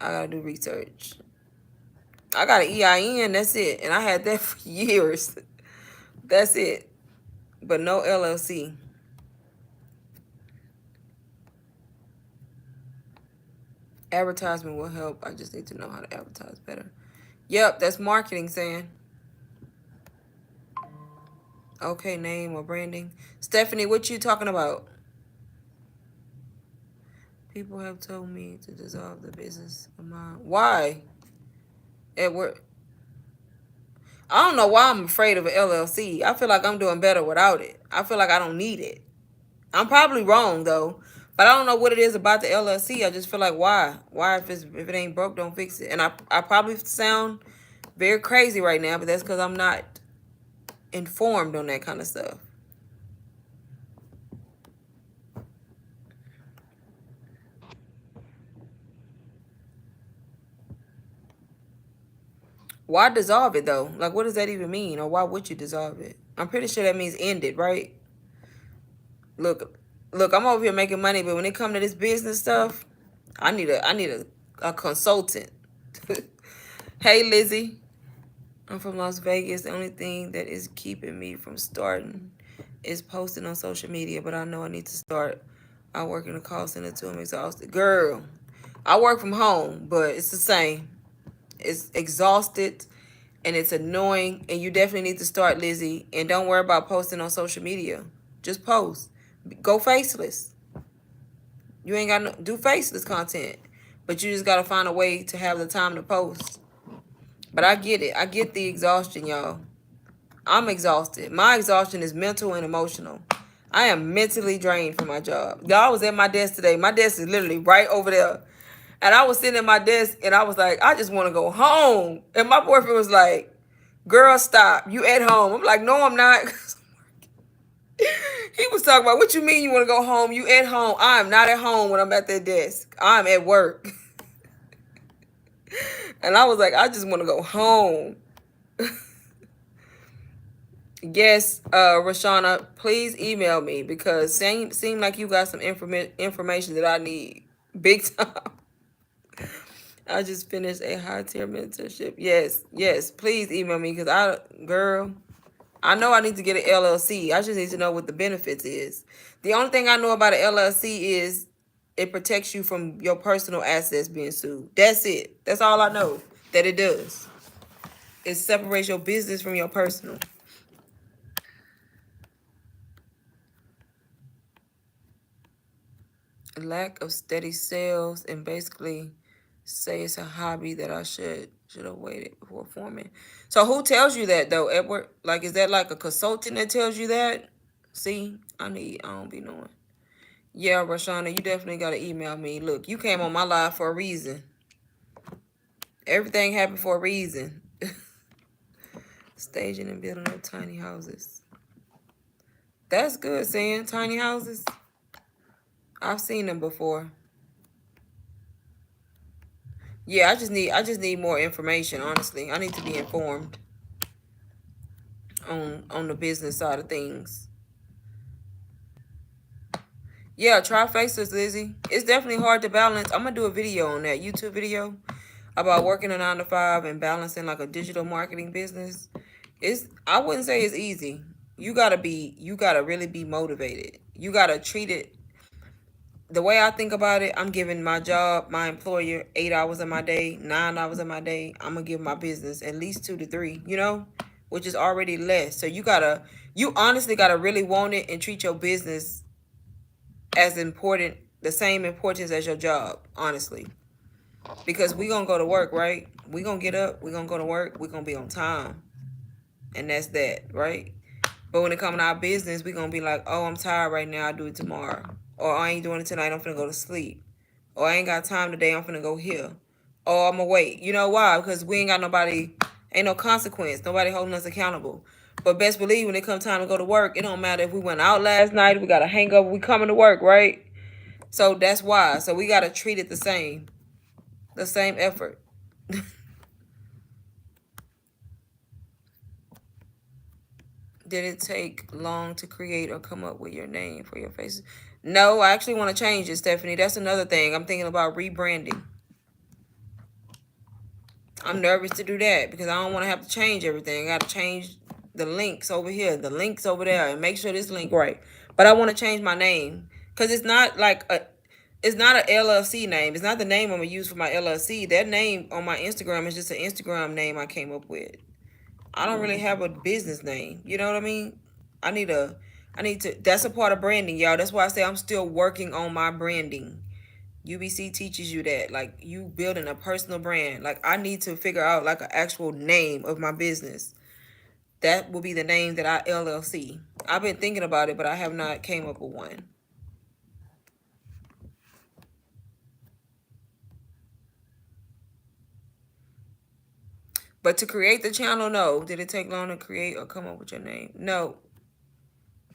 I gotta do research. I got an EIN, that's it. And I had that for years. That's it. But no LLC. Advertisement will help. I just need to know how to advertise better. Yep, that's marketing saying. Okay, name or branding. Stephanie, what you talking about? People have told me to dissolve the business of mine. Why? At work. I don't know why I'm afraid of an LLC. I feel like I'm doing better without it. I feel like I don't need it. I'm probably wrong though, but I don't know what it is about the LLC. I just feel like why? Why if it ain't broke, don't fix it. And I probably sound very crazy right now, but that's because I'm not informed on that kind of stuff. Why dissolve it though? Like, what does that even mean? Or why would you dissolve it? I'm pretty sure that means end it, right? Look, I'm over here making money, but when it comes to this business stuff, I need a consultant. Hey, Lizzie. I'm from Las Vegas. The only thing that is keeping me from starting is posting on social media, but I know I need to start. I work in a call center too. I'm exhausted. Girl, I work from home, but it's the same. It's exhausted and it's annoying. And you definitely need to start, Lizzie. And don't worry about posting on social media. Just post. Go faceless. You ain't got no do faceless content. But you just gotta find a way to have the time to post. But I get it. I get the exhaustion, y'all. I'm exhausted. My exhaustion is mental and emotional. I am mentally drained from my job. Y'all, was at my desk today. My desk is literally right over there. And I was sitting at my desk and I was like, I just want to go home. And my boyfriend was like, girl, stop. You at home. I'm like, no, I'm not. He was talking about, what you mean you want to go home? You at home. I'm not at home when I'm at that desk. I'm at work. And I was like, I just want to go home. Yes, Rashana, please email me because seem like you got some information that I need. Big time. I just finished a high tier mentorship. Yes, please email me because I know I need to get an LLC. I just need to know what the benefits is. The only thing I know about an LLC is it protects you from your personal assets being sued. That's it. That's all I know that it does. It separates your business from your personal. Lack of steady sales and basically say it's a hobby that I should have waited before forming. So who tells you that though, Edward? Like, is that like a consultant that tells you that? See, I don't be knowing. Yeah, Rashana, you definitely gotta email me. Look, you came on my live for a reason. Everything happened for a reason. Staging and building up tiny houses. That's good, saying tiny houses. I've seen them before. Yeah, I just need more information, honestly. I need to be informed on the business side of things. Yeah, try faceless, Lizzie. It's definitely hard to balance. I'm gonna do a video on that YouTube video about working a 9 to 5 and balancing like a digital marketing business. I wouldn't say it's easy. You gotta really be motivated. You gotta treat it the way I think about it. I'm giving my job, my employer, 8 hours of my day, 9 hours of my day. I'm gonna give my business at least 2 to 3, which is already less. So you honestly gotta really want it and treat your business as important, the same importance as your job, honestly. Because we gonna go to work, right? We gonna get up, we gonna go to work, we gonna be on time. And that's that, right? But when it comes to our business, we gonna be like, oh, I'm tired right now, I'll do it tomorrow. Or I ain't doing it tonight, I'm finna go to sleep. Or I ain't got time today, I'm finna go here. Or I'm gonna wait. You know why? Because we ain't got nobody, ain't no consequence, nobody holding us accountable. But best believe when it comes time to go to work, it don't matter if we went out last night, we got a hangover, we coming to work, right? So that's why. So we gotta treat it the same effort. Did it take long to create or come up with your name for your faces? No, I actually want to change it, Stephanie. That's another thing. I'm thinking about rebranding. I'm nervous to do that because I don't want to have to change everything. I got to change the links over here, the links over there, and make sure this link right. But I want to change my name because it's not it's not an LLC name. It's not the name I'm gonna use for my LLC. That name on my Instagram is just an Instagram name I came up with. I don't really have a business name. You know what I mean? I need to, that's a part of branding, y'all. That's why I say I'm still working on my branding. UBC teaches you that, like, you building a personal brand. Like, I need to figure out like an actual name of my business. That will be the name that I LLC. I've been thinking about it, but I have not came up with one. But to create the channel, no. Did it take long to create or come up with your name? No.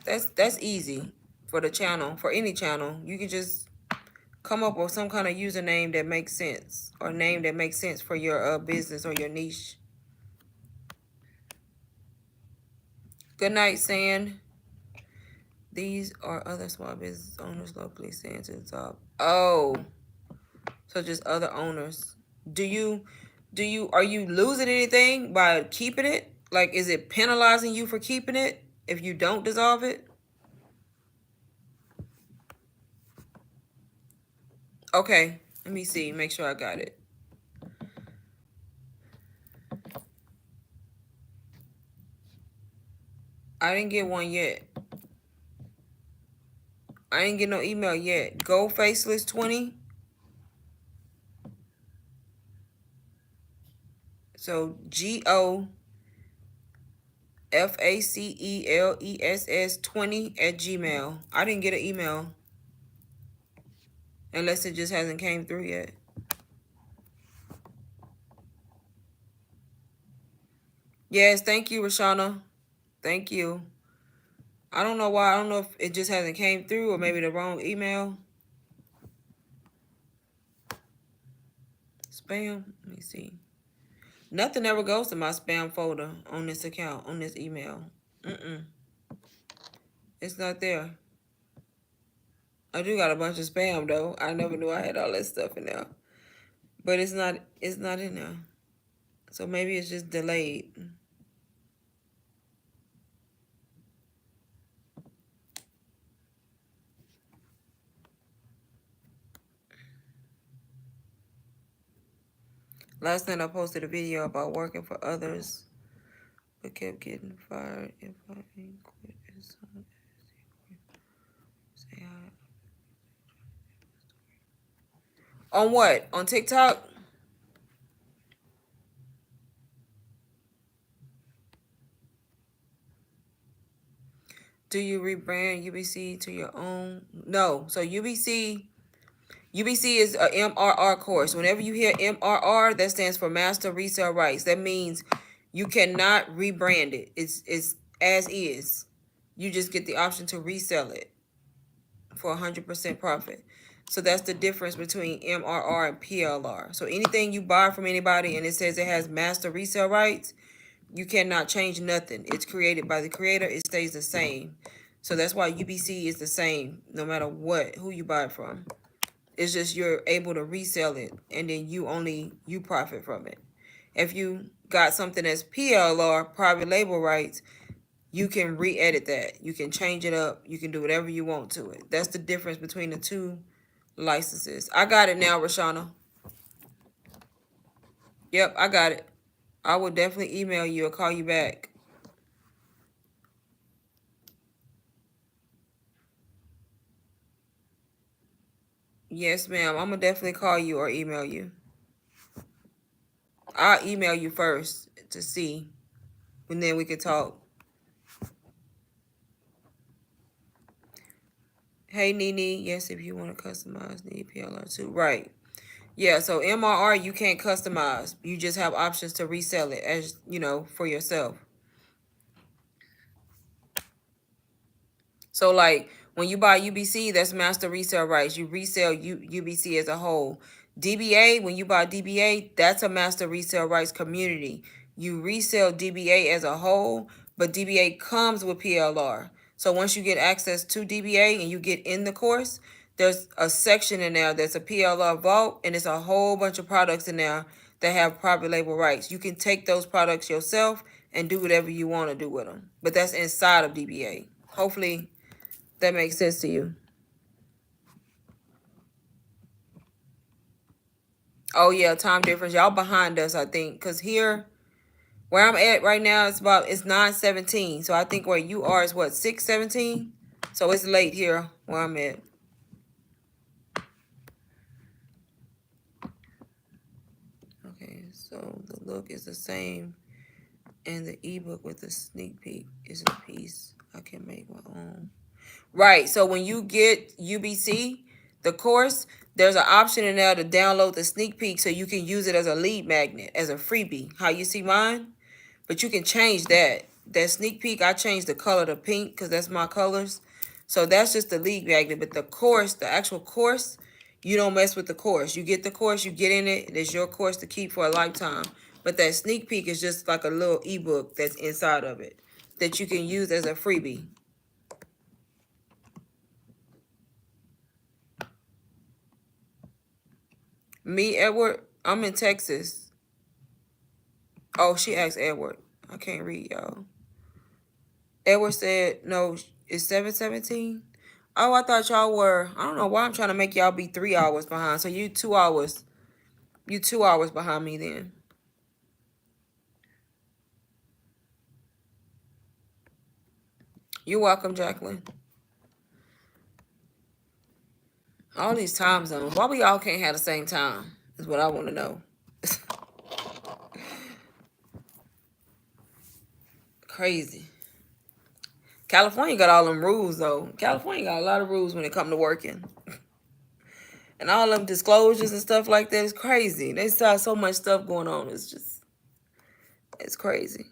That's easy for the channel, for any channel. You can just come up with some kind of username that makes sense or name that makes sense for your business or your niche. Good night, Sand. These are other small business owners locally saying to the top. Oh, so just other owners. Are you losing anything by keeping it? Like, is it penalizing you for keeping it if you don't dissolve it? Okay, let me see. Make sure I got it. I didn't get one yet. I didn't get no email yet. Go Faceless 20. So GOFACELESS 20 at Gmail. I didn't get an email unless it just hasn't came through yet. Yes, thank you, Rashana. Thank you. I don't know why. I don't know if it just hasn't came through or maybe the wrong email. Spam. Let me see. Nothing ever goes to my spam folder on this account, on this email. It's not there. I do got a bunch of spam though. I never knew I had all that stuff in there. But it's not in there. So maybe it's just delayed. Last night I posted a video about working for others, but kept getting fired if I ain't quit. Say hi. On what? On TikTok? Do you rebrand UBC to your own? No. So UBC is a MRR course. Whenever you hear MRR, that stands for Master Resale Rights. That means you cannot rebrand it. It's as is. You just get the option to resell it for 100% profit. So that's the difference between MRR and PLR. So anything you buy from anybody and it says it has master resale rights, you cannot change nothing. It's created by the creator. It stays the same. So that's why UBC is the same no matter who you buy it from. It's just you're able to resell it and then you profit from it. If you got something that's PLR, private label rights, you can re-edit that. You can change it up. You can do whatever you want to it. That's the difference between the two licenses. I got it now, Rashana. Yep, I got it. I will definitely email you or call you back. Yes, ma'am. I'm going to definitely call you or email you. I'll email you first to see, and then we can talk. Hey, Nene. Yes, if you want to customize, need PLR too. Right. Yeah, so MRR, you can't customize. You just have options to resell it as, for yourself. So, like, when you buy UBC, that's master resale rights. You resell UBC as a whole. DBA, when you buy DBA, that's a master resale rights community. You resell DBA as a whole, but DBA comes with PLR. So once you get access to DBA and you get in the course, there's a section in there that's a PLR vault, and it's a whole bunch of products in there that have private label rights. You can take those products yourself and do whatever you want to do with them. But that's inside of DBA. Hopefully that makes sense to you. Oh yeah, time difference. Y'all behind us, I think. Cause here, where I'm at right now, it's 9:17. So I think where you are is what, 6:17? So it's late here where I'm at. Okay, so the look is the same. And the ebook with the sneak peek is a piece. I can make my own. Right. So when you get UBC, the course, there's an option in there to download the sneak peek so you can use it as a lead magnet, as a freebie. How you see mine? But you can change that. That sneak peek, I changed the color to pink because that's my colors. So that's just the lead magnet. But the course, the actual course, you don't mess with the course. You get the course, you get in it. It's your course to keep for a lifetime. But that sneak peek is just like a little ebook that's inside of it that you can use as a freebie. Me, Edward, I'm in Texas. Oh, she asked Edward. I can't read, y'all. Edward said, no, it's 7:17. Oh, I thought y'all were. I don't know why I'm trying to make y'all be 3 hours behind. So you 2 hours. You 2 hours behind me then. You're welcome, Jacqueline. All these time zones. Why we all can't have the same time? Is what I want to know. Crazy. California got all them rules though. California got a lot of rules when it come to working. And all them disclosures and stuff like that is crazy. They saw so much stuff going on. It's crazy.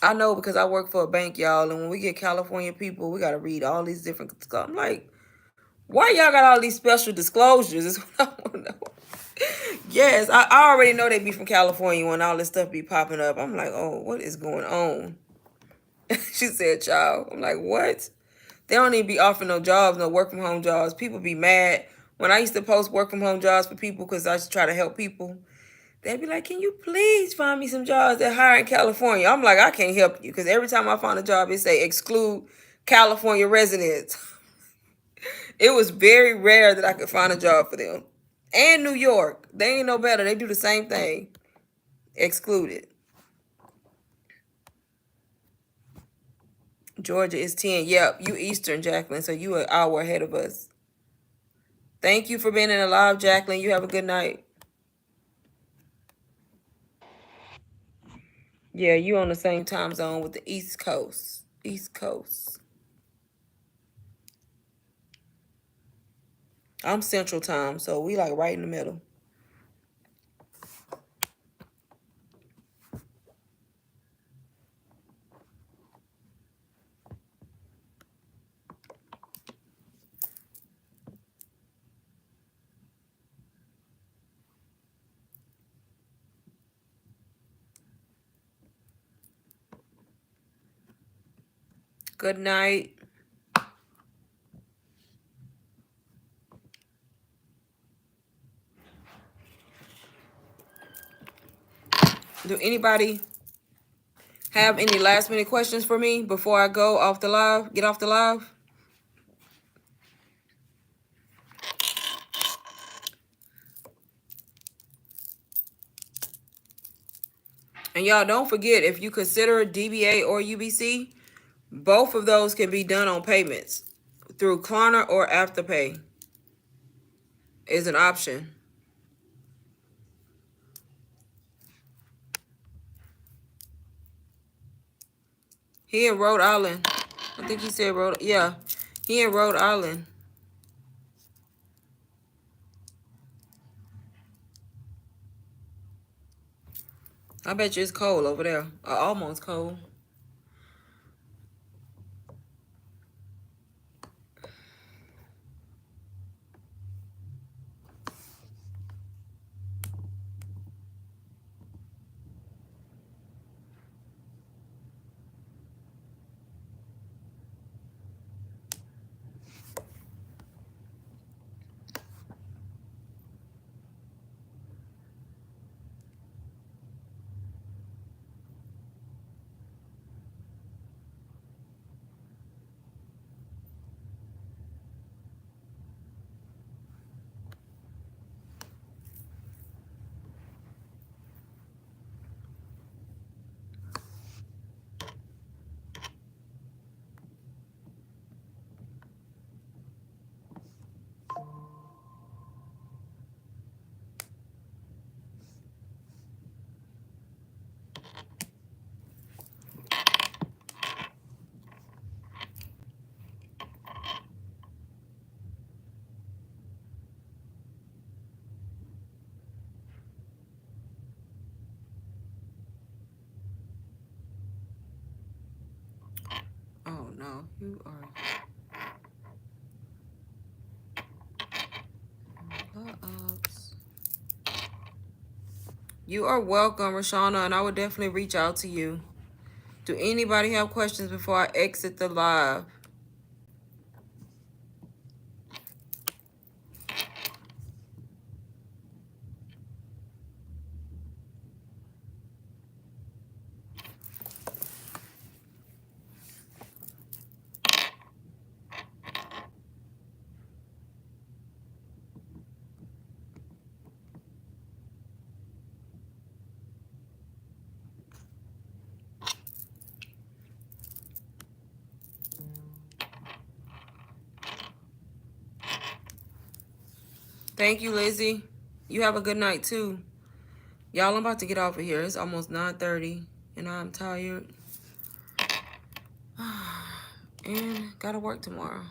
I know because I work for a bank, y'all, and when we get California people, we got to read all these different stuff. I'm like, why y'all got all these special disclosures? Is what I want to know. Yes, I already know they be from California when all this stuff be popping up. I'm like, oh, what is going on? She said, child. I'm like, what? They don't even be offering no jobs, no work from home jobs. People be mad. When I used to post work from home jobs for people because I just try to help people, they'd be like, can you please find me some jobs that hire in California? I'm like, I can't help you because every time I find a job, it say exclude California residents. It was very rare that I could find a job for them. And New York. They ain't no better. They do the same thing. Excluded. Georgia is 10. Yep, you Eastern, Jacqueline, so you an hour ahead of us. Thank you for being in the live, Jacqueline. You have a good night. Yeah, you on the same time zone with the East Coast. East Coast. I'm Central Time, so we like right in the middle. Good night. Do anybody have any last minute questions for me before I go off the live? Get off the live? And y'all don't forget, if you consider DBA or UBC, both of those can be done on payments through Klarna or Afterpay is an option. He in Rhode Island. I think he said Rhode. Yeah, he in Rhode Island. I bet you it's cold over there. Almost cold. Oh no, you are. You are welcome, Rashana, and I would definitely reach out to you. Do anybody have questions before I exit the live? Thank you, Lizzie. You have a good night too. Y'all, I'm about to get off of here. It's almost 9:30 and I'm tired. And gotta work tomorrow.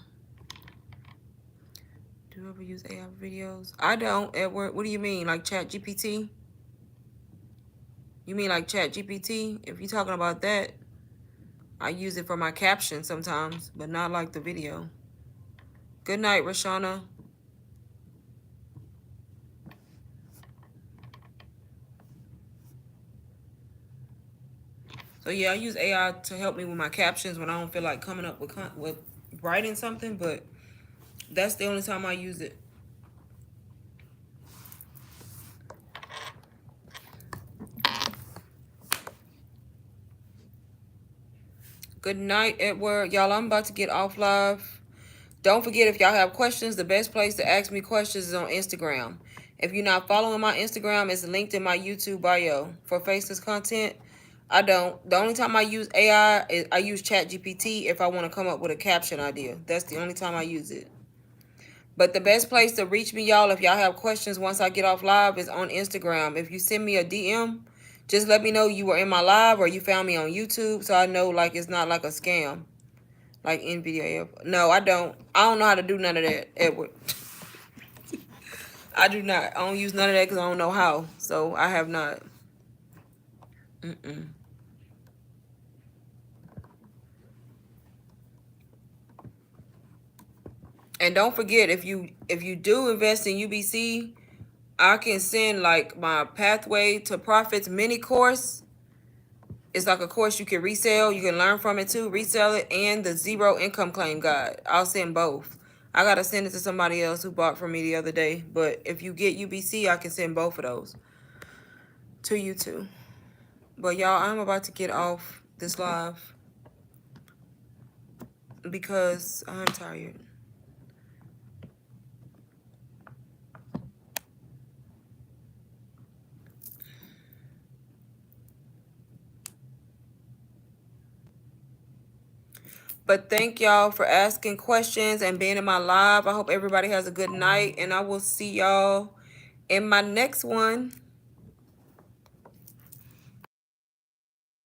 Do you ever use AI videos? I don't, Edward. What do you mean? Like Chat GPT? You mean like Chat GPT? If you're talking about that, I use it for my captions sometimes, but not like the video. Good night, Rashana. So yeah, I use AI to help me with my captions when I don't feel like coming up with writing something, but that's the only time I use it. Good night, Edward. Y'all, I'm about to get off live. Don't forget, if y'all have questions, the best place to ask me questions is on Instagram. If you're not following my Instagram, it's linked in my YouTube bio. For faceless content, I don't. The only time I use AI is I use ChatGPT if I want to come up with a caption idea. That's the only time I use it. But the best place to reach me, y'all, if y'all have questions once I get off live, is on Instagram. If you send me a DM, just let me know you were in my live or you found me on YouTube, so I know like it's not like a scam, like NVIDIA. No, I don't. I don't know how to do none of that, Edward. I do not. I don't use none of that because I don't know how. So I have not. Mm-mm. And don't forget, if you do invest in UBC, I can send like my Pathway to Profits mini course. It's like a course you can resell. You can learn from it too, resell it, and the Zero Income Claim Guide. I'll send both. I gotta send it to somebody else who bought from me the other day. But if you get UBC, I can send both of those to you too. But y'all, I'm about to get off this live because I'm tired. But thank y'all for asking questions and being in my live. I hope everybody has a good night, and I will see y'all in my next one.